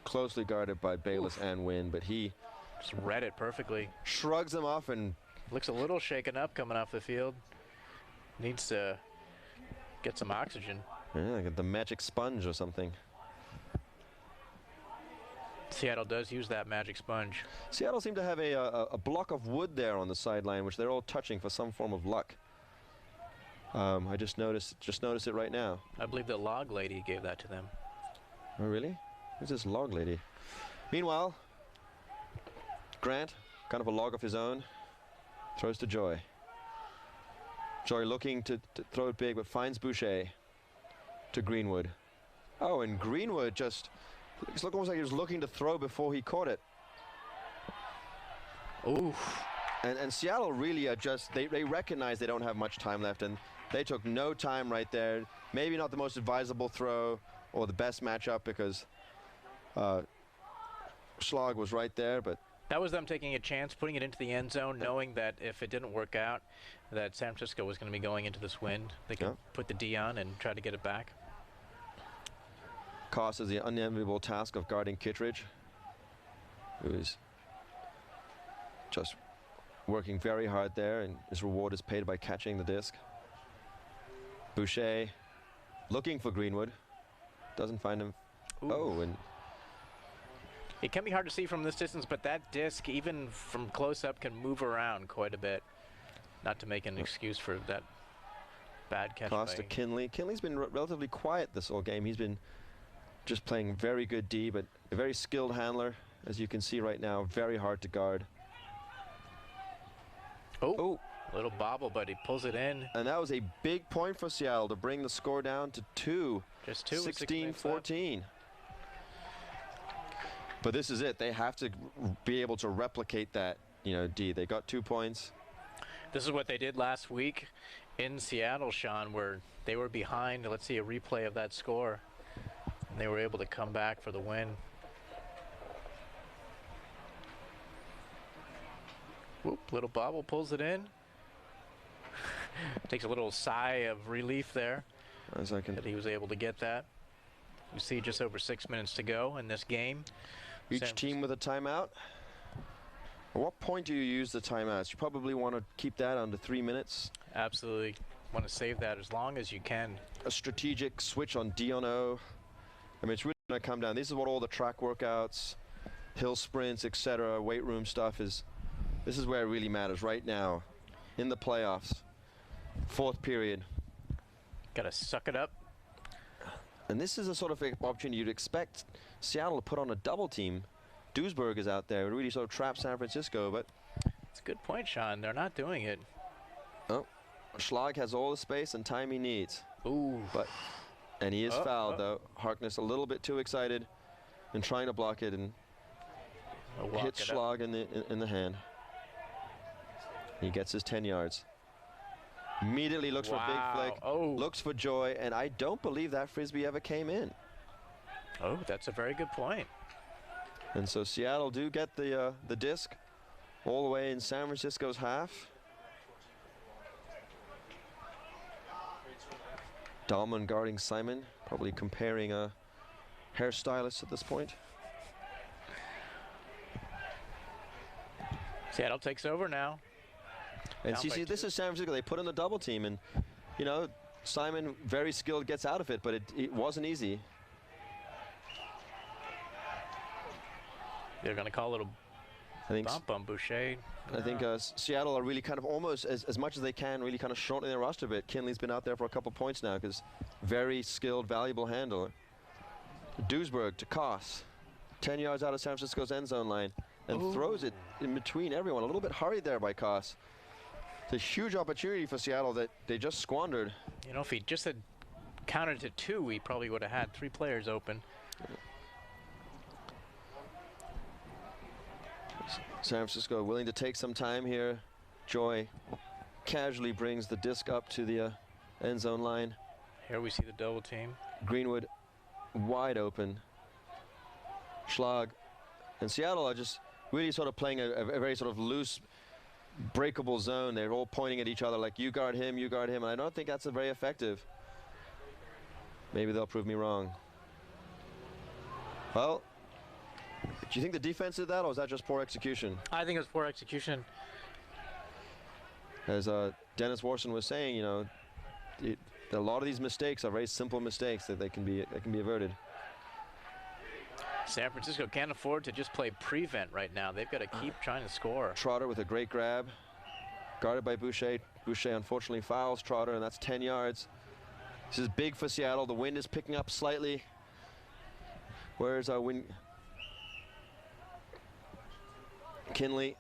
closely guarded by Bayless and Wynn, but he
Just read it perfectly.
shrugs him off and
Looks a little shaken up coming off the field. Needs to get some oxygen.
yeah, get the magic sponge or something.
Seattle does use that magic sponge.
Seattle seemed to have a block of wood there on the sideline, which they're all touching for some form of luck. I just noticed it right now.
I believe the log lady gave that to them.
Oh, really? Who's this log lady? Meanwhile, Grant, kind of a log of his own, throws to Joy. Joy looking to throw it big, but finds Boucher to Greenwood. Oh, and Greenwood just, it's almost like he was looking to throw before he caught it.
Ooh.
And Seattle really are just, they recognize they don't have much time left, and they took no time right there. Maybe not the most advisable throw or the best matchup because Schlag was right there, but
That was them taking a chance, putting it into the end zone, knowing that if it didn't work out, that San Francisco was going to be going into this wind. They could
Yeah.
put the D on and try to get it back.
Koss has the unenviable task of guarding Kittredge, who is just working very hard there, and his reward is paid by catching the disc. Boucher looking for Greenwood, doesn't find him.
Ooh.
Oh, and
It can be hard to see from this distance, but that disc, even from close up, can move around quite a bit. Not to make an excuse for that bad catch.
Koss to
by
Kinley. Kinley's been relatively quiet this whole game. He's been just playing very good D, but a very skilled handler, as you can see right now. Very hard to guard.
Oh, little bobble, but he pulls it in.
And that was a big point for Seattle to bring the score down to 2.
Just 2 with 6 minutes left.
16-14. But this is it. They have to be able to replicate that, you know, D. They got 2 points.
This is what they did last week in Seattle, Sean, where they were behind. Let's see a replay of that score. And they were able to come back for the win. Whoop, little bobble pulls it in. Takes a little sigh of relief there
As I can.
that he was able to get that. You see just over 6 minutes to go in this game.
Each team with a timeout. At what point do you use the timeouts? You probably want to keep that under 3 minutes.
Absolutely want to save that as long as you can.
A strategic switch on D on O. I mean, it's really going to come down. This is what all the track workouts, hill sprints, etc., weight room stuff is. This is where it really matters right now in the playoffs. 4th period.
Got to suck it up.
And this is a sort of opportunity you'd expect Seattle to put on a double team. Duisburg is out there. It really sort of traps San Francisco, but...
It's a good point, Sean. They're not doing it.
Oh, Schlag has all the space and time he needs.
Ooh.
And he is fouled, though. Harkness a little bit too excited and trying to block it and hits Schlag in the hand. He gets his 10 yards. Immediately looks for a big flick, looks for Joy, and I don't believe that Frisbee ever came in.
Oh, that's a very good point.
And so Seattle do get the disc all the way in San Francisco's half. Dahlman guarding Simon, probably comparing hairstylists at this point.
Seattle takes over now.
And see, this is San Francisco. They put in the double team, and you know, Simon, very skilled, gets out of it, but it wasn't easy.
They're going to call it a bump on Boucher.
I think Seattle are really kind of almost, as much as they can, really kind of shortening their roster a bit. Kinley's been out there for a couple points now because very skilled, valuable handler. Duisburg to Koss, 10 yards out of San Francisco's end zone line, and throws it in between everyone. A little bit hurried there by Koss. It's a huge opportunity for Seattle that they just squandered.
You know, if he just had counted to 2, he probably would have had 3 players open.
San Francisco willing to take some time here. Joy casually brings the disc up to the end zone line.
Here we see the double team.
Greenwood wide open. Schlag and Seattle are just really sort of playing a very sort of loose, breakable zone. They're all pointing at each other like, you guard him, and I don't think that's very effective. Maybe they'll prove me wrong. Well, do you think the defense did that, or was that just poor execution?
I think it was poor execution.
As Dennis Warson was saying, you know, a lot of these mistakes are very simple mistakes that can be averted.
San Francisco can't afford to just play prevent right now. They've got to keep trying to score.
Trotter with a great grab, guarded by Boucher. Boucher unfortunately fouls Trotter, and that's 10 yards. This is big for Seattle. The wind is picking up slightly. Where's our wind? Kinley.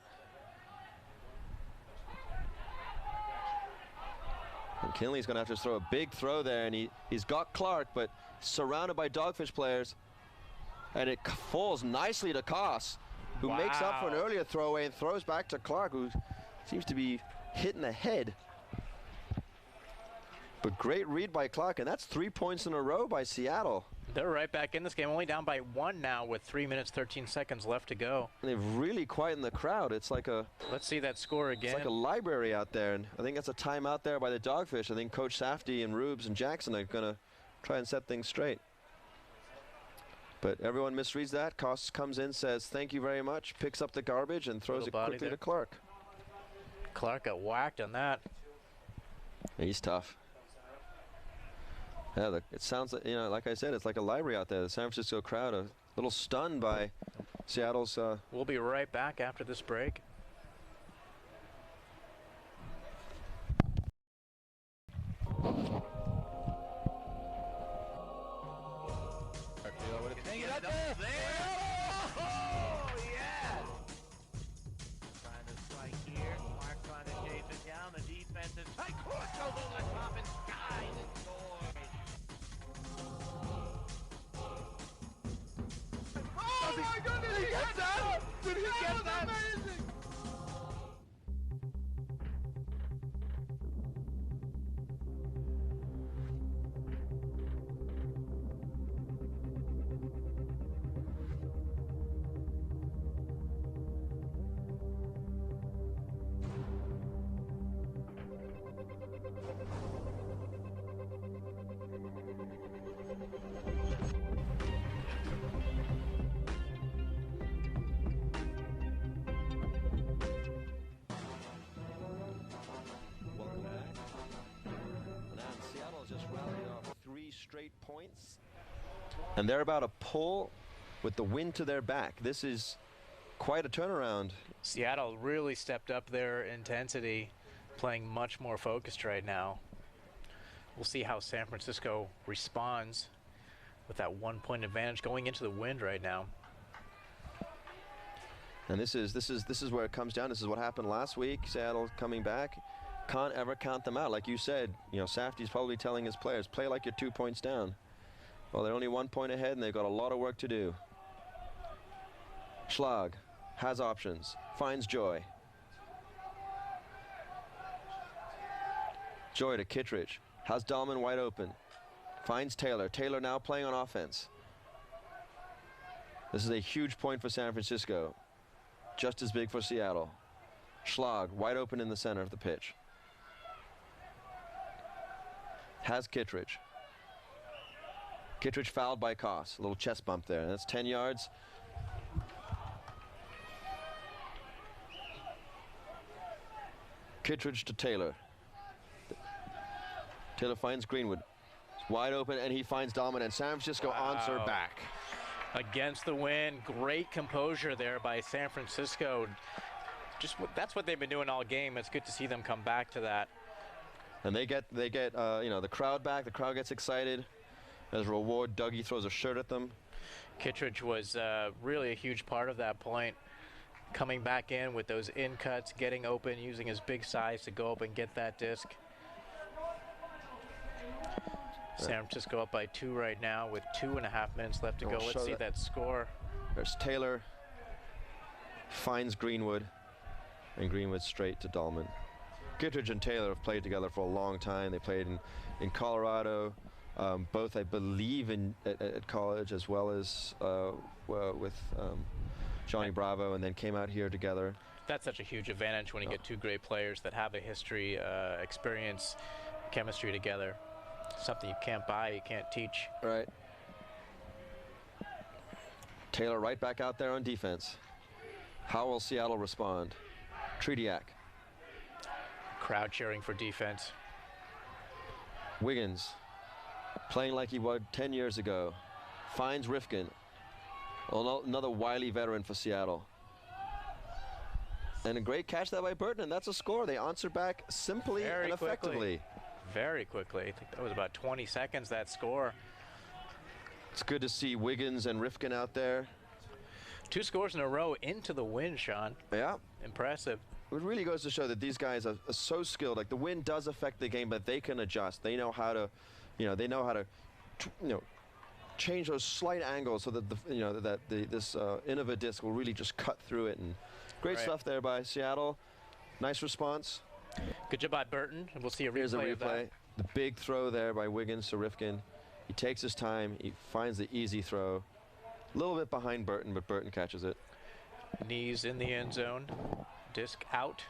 And Kinley's going to have to throw a big throw there, and he's got Clark, but surrounded by Dogfish players. And it falls nicely to Koss, who makes up for an earlier throwaway and throws back to Clark, who seems to be hit in the head. But great read by Clark, and that's 3 points in a row by Seattle.
They're right back in this game, only down by 1 now with 3 minutes, 13 seconds left to go.
And they've really quietened the crowd. It's like a...
Let's see that score again.
It's like a library out there, and I think that's a timeout there by the Dogfish. I think Coach Safdie and Rubes and Jackson are going to try and set things straight. But everyone misreads that. Koss comes in, says thank you very much, picks up the garbage, and throws it quickly to Clark.
Clark got whacked on that.
He's tough. Yeah, it sounds like, you know, like I said, it's like a library out there. The San Francisco crowd a little stunned by Seattle's.
We'll be right back after this break.
Did he get that? Amazing!
Straight points, and they're about to pull with the wind to their back. This is quite a turnaround.
Seattle really stepped up their intensity, playing much more focused right now. We'll see how San Francisco responds with that 1-point advantage going into the wind right now.
And this is where it comes down. This is what happened last week. Seattle coming back. Can't ever count them out. Like you said, you know, Safdie's probably telling his players, play like you're 2 points down. Well, they're only 1 point ahead, and they've got a lot of work to do. Schlag has options, finds Joy. Joy to Kittredge, has Dahlman wide open, finds Taylor. Taylor now playing on offense. This is a huge point for San Francisco, just as big for Seattle. Schlag wide open in the center of the pitch. Has Kittredge. Kittredge fouled by Koss. A little chest bump there. That's 10 yards. Kittredge to Taylor. Taylor finds Greenwood. It's wide open, and he finds Dahlman, and San Francisco answer back.
Against the wind, great composure there by San Francisco. That's what they've been doing all game. It's good to see them come back to that.
And they get you know, the crowd back. The crowd gets excited. As a reward, Dougie throws a shirt at them.
Kittredge was really a huge part of that point. Coming back in with those in cuts, getting open, using his big size to go up and get that disc. San Francisco up by 2 right now with 2.5 minutes left to go. Let's see that score.
There's Taylor. Finds Greenwood. And Greenwood straight to Dahlman. Kittredge and Taylor have played together for a long time. They played in Colorado. Both, I believe, at college, as well as with Johnny Bravo, and then came out here together.
That's such a huge advantage when you get 2 great players that have a history, experience, chemistry together. Something you can't buy, you can't teach.
Right. Taylor right back out there on defense. How will Seattle respond? Trediak.
Crowd cheering for defense.
Wiggins, playing like he was 10 years ago, finds Rifkin. Another wily veteran for Seattle. And a great catch that by Burton, and that's a score. They answer back simply and effectively.
Very quickly. I think that was about 20 seconds, that score.
It's good to see Wiggins and Rifkin out there.
2 scores in a row into the wind, Sean.
Yeah.
Impressive.
It really goes to show that these guys are so skilled. Like, the wind does affect the game, but they can adjust. They know how to, they know how to, change those slight angles so that this Innova disc will really just cut through it. And great stuff there by Seattle. Nice response.
Good job by Burton. And we'll see a replay.
Here's a replay.
Of that.
The big throw there by Wiggins to Rifkin. He takes his time. He finds the easy throw. A little bit behind Burton, but Burton catches it.
Knees in the end zone. Disc out.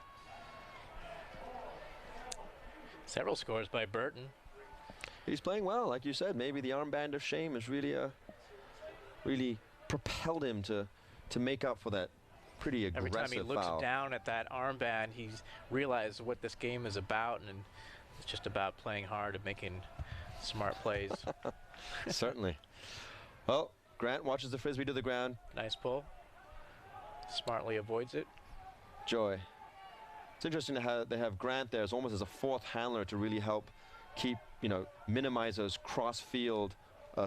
Several scores by Burton.
He's playing well, like you said. Maybe the armband of shame has really propelled him to make up for that pretty aggressive foul.
Every time he looks down at that armband, he's realized what this game is about, and it's just about playing hard and making smart plays.
Certainly. Well, Grant watches the frisbee to the ground.
Nice pull. Smartly avoids it.
Joy. It's interesting how they have Grant there as almost as a 4th handler to really help keep, minimize those cross-field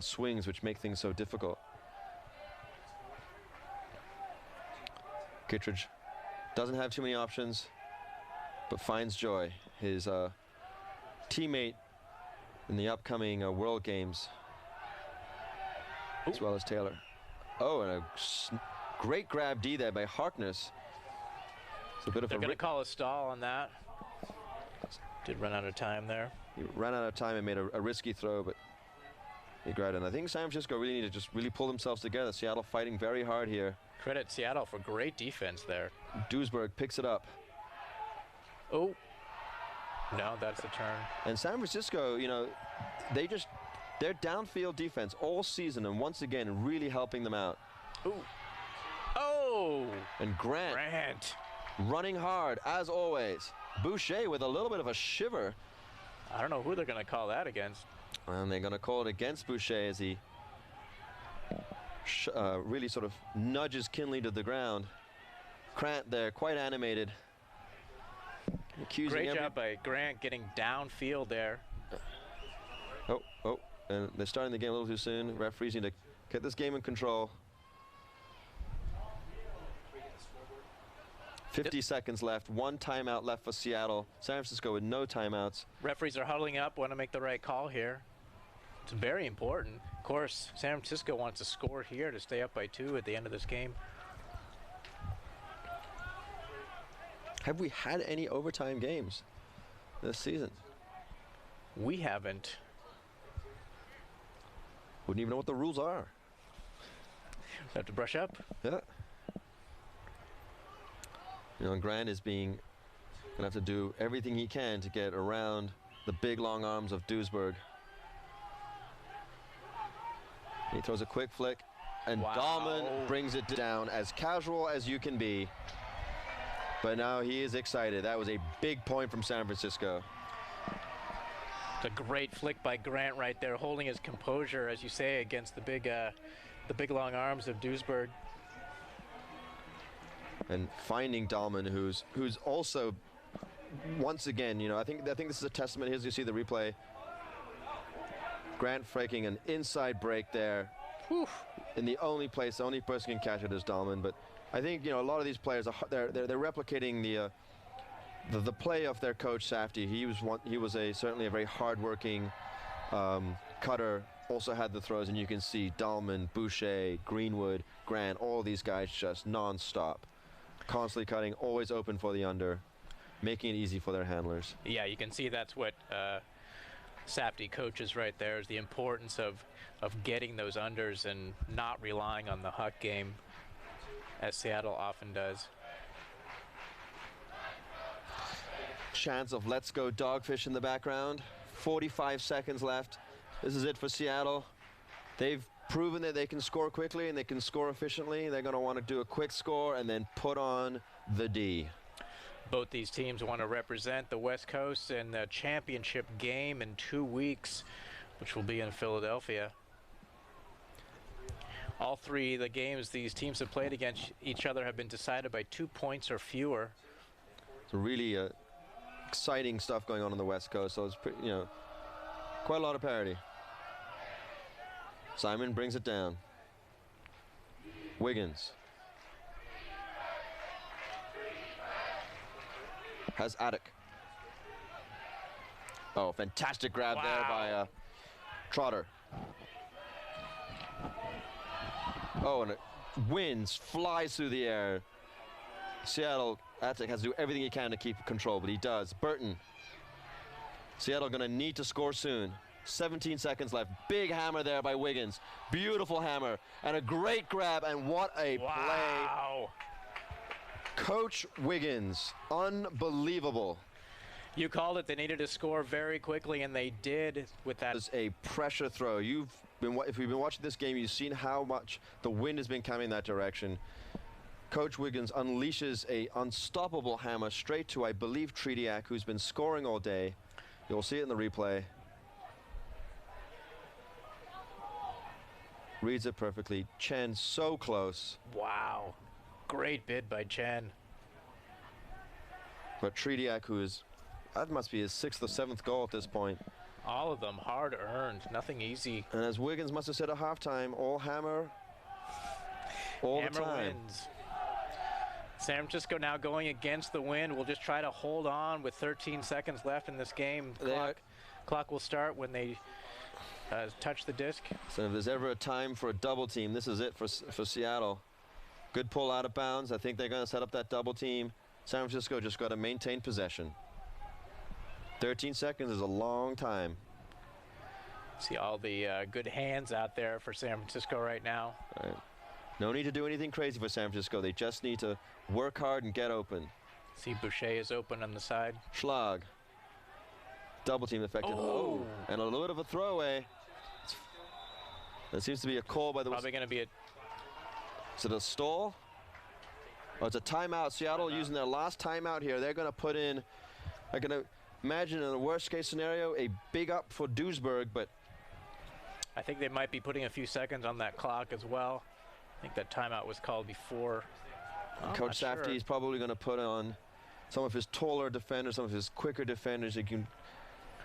swings, which make things so difficult. Kittredge doesn't have too many options, but finds Joy, his teammate in the upcoming World Games, as well as Taylor. Oh, and a great grab D there by Harkness. It's a bit of
They're going to call a stall on that. Did run out of time there.
He ran out of time and made a risky throw, but he grabbed it. And I think San Francisco really need to just really pull themselves together. Seattle fighting very hard here.
Credit Seattle for great defense there.
Duisberg picks it up.
Oh. No, that's the turn.
And San Francisco, their downfield defense all season, and once again, really helping them out.
Ooh. Oh!
And Grant. Running hard, as always. Boucher with a little bit of a shiver.
I don't know who they're going to call that against.
And they're going to call it against Boucher as he really sort of nudges Kinley to the ground. Grant there, quite animated.
Great job by Grant getting downfield there.
Oh, and they're starting the game a little too soon. Referees need to get this game in control. 50 seconds left. 1 timeout left for Seattle. San Francisco with no timeouts.
Referees are huddling up, want to make the right call here. It's very important. Of course, San Francisco wants to score here to stay up by 2 at the end of this game.
Have we had any overtime games this season?
We haven't.
Wouldn't even know what the rules are.
Have to brush up.
Yeah. You know, Grant is gonna have to do everything he can to get around the big long arms of Duisburg. He throws a quick flick, and
Wow.
Dahlman brings it down as casual as you can be. But now he is excited. That was a big point from San Francisco.
It's a great flick by Grant right there, holding his composure, as you say, against the big long arms of Duisburg.
And finding Dahlman, who's also, once again, you know, I think this is a testament. Here's you see the replay. Grant faking an inside break there.
Whew.
In the only person can catch it is Dahlman. But I think, you know, a lot of these players they're replicating the play of their coach Safdie. He was certainly a very hardworking cutter. Also had the throws, and you can see Dahlman, Boucher, Greenwood, Grant, all these guys just non-stop, constantly cutting, always open for the under, making it easy for their handlers.
Yeah, you can see that's what Safdie coaches right there, is the importance of getting those unders and not relying on the huck game, as Seattle often does.
Chance of let's go Dogfish in the background. 45 seconds left. This is it for Seattle. They've proven that they can score quickly and they can score efficiently. They're going to want to do a quick score and then put on the D.
Both these teams want to represent the West Coast in the championship game in 2 weeks, which will be in Philadelphia. All 3 of the games these teams have played against each other have been decided by 2 points or fewer.
It's really exciting stuff going on the West Coast. So it's pretty, you know, quite a lot of parity. Simon brings it down. Wiggins has Attic. Oh, fantastic grab there by Trotter. Oh, and it wins, flies through the air. Seattle, Attic has to do everything he can to keep control, but he does. Burton. Seattle going to need to score soon. 17 seconds left. Big hammer there by Wiggins. Beautiful hammer. And a great grab, and what a play. Coach Wiggins, unbelievable.
You called it. They needed to score very quickly, and they did with that.
It's a pressure throw. If you've been watching this game, you've seen how much the wind has been coming that direction. Coach Wiggins unleashes a unstoppable hammer straight to, I believe, Trediak, who's been scoring all day. You'll see it in the replay. Reads it perfectly. Chen so close.
Wow. Great bid by Chen.
But Trediak, that must be his 6th or 7th goal at this point.
All of them hard earned, nothing easy.
And as Wiggins must have said at halftime, all hammer, all the time.
Wins. San Francisco now going against the wind. We'll just try to hold on with 13 seconds left in this game. Clock will start when they touch the disc.
So if there's ever a time for a double team, this is it for Seattle. Good pull out of bounds. I think they're going to set up that double team. San Francisco just got to maintain possession. 13 seconds is a long time.
See all the good hands out there for San Francisco right now.
All right. No need to do anything crazy for San Francisco. They just need to work hard and get open.
See Boucher is open on the side.
Schlag. Double team effective. Oh, and a little bit of a throwaway. That seems to be a call by the...
Probably going to be a...
Is it a stall? Oh, it's a timeout. Seattle using their last timeout here. They're going to put in... I'm going to imagine in the worst case scenario, a big up for Duisburg, but...
I think they might be putting a few seconds on that clock as well. I think that timeout was called before.
Coach Safdie is probably going to put on some of his taller defenders, some of his quicker defenders. He can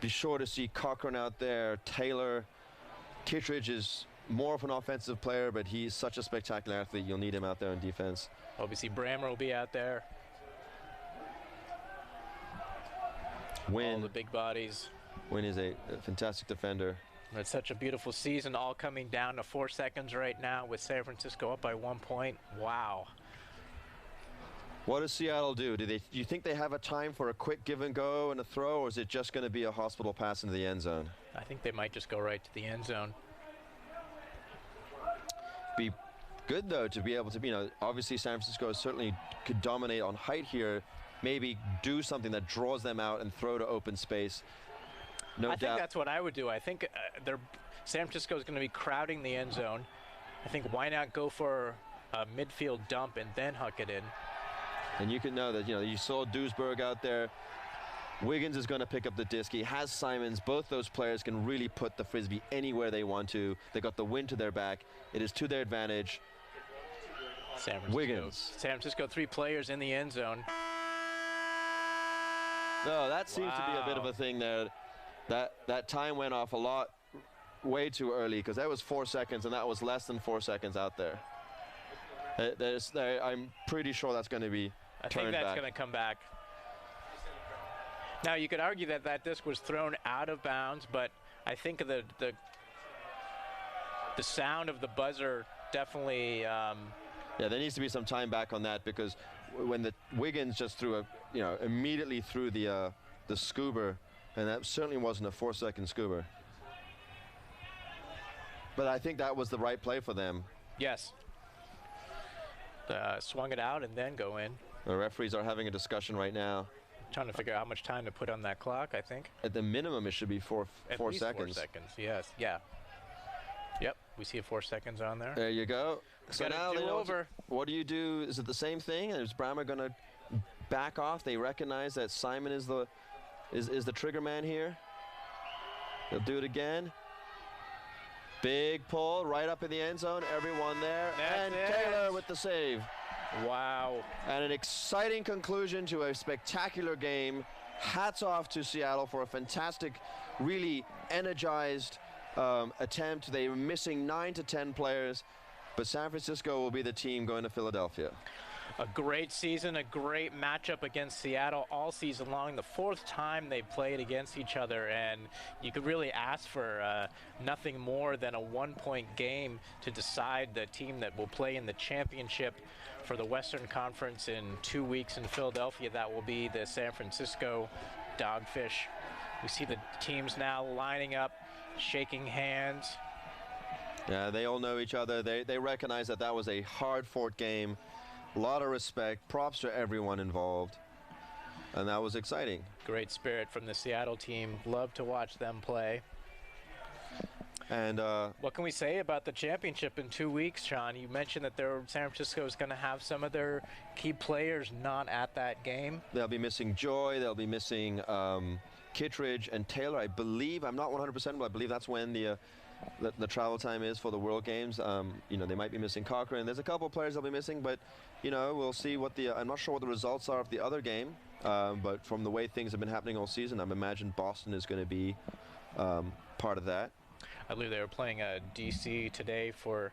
be sure to see Cochran out there. Taylor, Kittredge is more of an offensive player, but he's such a spectacular athlete. You'll need him out there on defense.
Obviously, Brammer will be out there.
Wynn,
All the big bodies.
Wynn is a fantastic defender.
It's such a beautiful season, all coming down to 4 seconds right now with San Francisco up by 1 point. Wow.
What does Seattle do? Do you think they have a time for a quick give and go and a throw, or is it just going to be a hospital pass into the end zone?
I think they might just go right to the end zone.
Be good, though, to be able to, obviously San Francisco certainly could dominate on height here, maybe do something that draws them out and throw to open space. No
I
doubt.
think that's what I would do. I think San Francisco is going to be crowding the end zone. I think why not go for a midfield dump and then huck it in?
And you can know that, you saw Duisburg out there. Wiggins is going to pick up the disc. He has Simons. Both those players can really put the Frisbee anywhere they want to. They got the wind to their back. It is to their advantage.
San Francisco.
Wiggins.
San Francisco, 3 players in the end zone.
No, that seems to be a bit of a thing there. That time went off way too early, because that was 4 seconds, and that was less than 4 seconds out there. I'm pretty sure that's going to be
I
turned
think that's
back.
going to come back. Now, you could argue that that disc was thrown out of bounds, but I think the sound of the buzzer definitely.
Yeah, there needs to be some time back on that, because when the Wiggins just threw immediately threw the scuba, and that certainly wasn't a 4-second scuba. But I think that was the right play for them.
Yes. Swung it out and then go in.
The referees are having a discussion right now.
Trying to figure out how much time to put on that clock, I think.
At the minimum, it should be four
At least
seconds.
4 seconds, yes. Yeah. Yep, we see 4 seconds on there.
There you go. So
Gotta
now
do
they know
over.
what do you do? Is it the same thing? Is Brammer going to back off? They recognize that Simon is the trigger man here. They'll do it again. Big pull right up in the end zone. Everyone there.
That's
and
it.
Taylor with the save.
Wow.
And an exciting conclusion to a spectacular game. Hats off to Seattle for a fantastic, really energized attempt. They were missing 9 to 10 players, but San Francisco will be the team going to Philadelphia.
A great season, a great matchup against Seattle all season long. The 4th time they played against each other, and you could really ask for nothing more than a 1-point game to decide the team that will play in the championship for the Western Conference in 2 weeks in Philadelphia. That will be the San Francisco Dogfish. We see the teams now lining up, shaking hands.
Yeah, they all know each other. They recognize that was a hard-fought game. A lot of respect. Props to everyone involved. And that was exciting.
Great spirit from the Seattle team. Love to watch them play.
And
what can we say about the championship in 2 weeks, Sean? You mentioned that San Francisco is going to have some of their key players not at that game.
they'll be missing Joy. They'll be missing Kittredge and Taylor. I believe, I'm not 100%, but I believe that's when the travel time is for the World Games. They might be missing Cochran. There's a couple of players they'll be missing, but we'll see what I'm not sure what the results are of the other game. But from the way things have been happening all season, I imagine Boston is going to be part of that.
I believe they were playing D.C. today for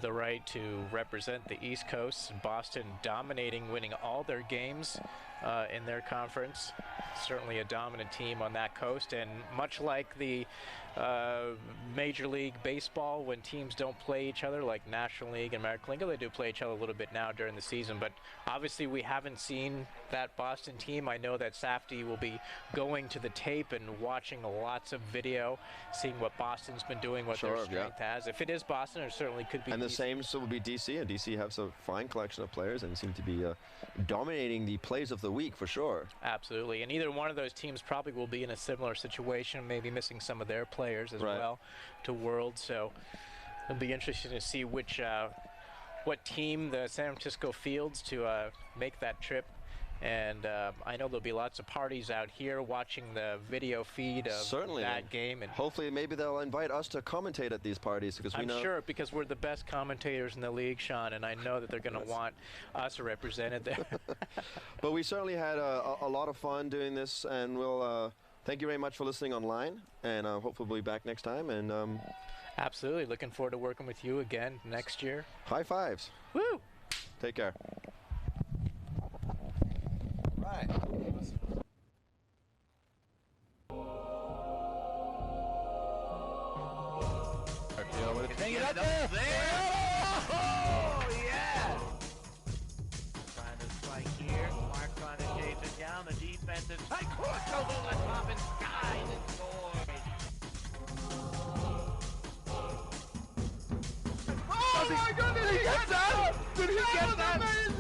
the right to represent the East Coast. Boston dominating, winning all their games in their conference. Certainly a dominant team on that coast, and much like the Major League Baseball, when teams don't play each other, like National League and American League, they do play each other a little bit now during the season, but obviously we haven't seen that Boston team. I know that Safdie will be going to the tape and watching lots of video, seeing what Boston's been doing, what their strength has. If it is Boston, it certainly could be
And the
DC.
same so will be DC, and DC has a fine collection of players and seem to be dominating the plays of the week for sure.
Absolutely, and either one of those teams probably will be in a similar situation, maybe missing some of their players as well to World. So it'll be interesting to see what team the San Francisco fields to make that trip. And I know there'll be lots of parties out here watching the video feed of that game. And
hopefully maybe they'll invite us to commentate at these parties, because
I'm sure, because we're the best commentators in the league, Sean, and I know that they're going to want us represented there.
But we certainly had a lot of fun doing this, and we'll thank you very much for listening online, and hopefully we'll be back next time. And
Absolutely. Looking forward to working with you again next year.
high fives.
Woo!
Take care. Right.
Hang it up there! Oh, yeah! Trying to strike here. Mark trying to chase it down. The defensive strike. Goes over the top and skies and scores.
Oh my goodness, he gets that! Did he get that?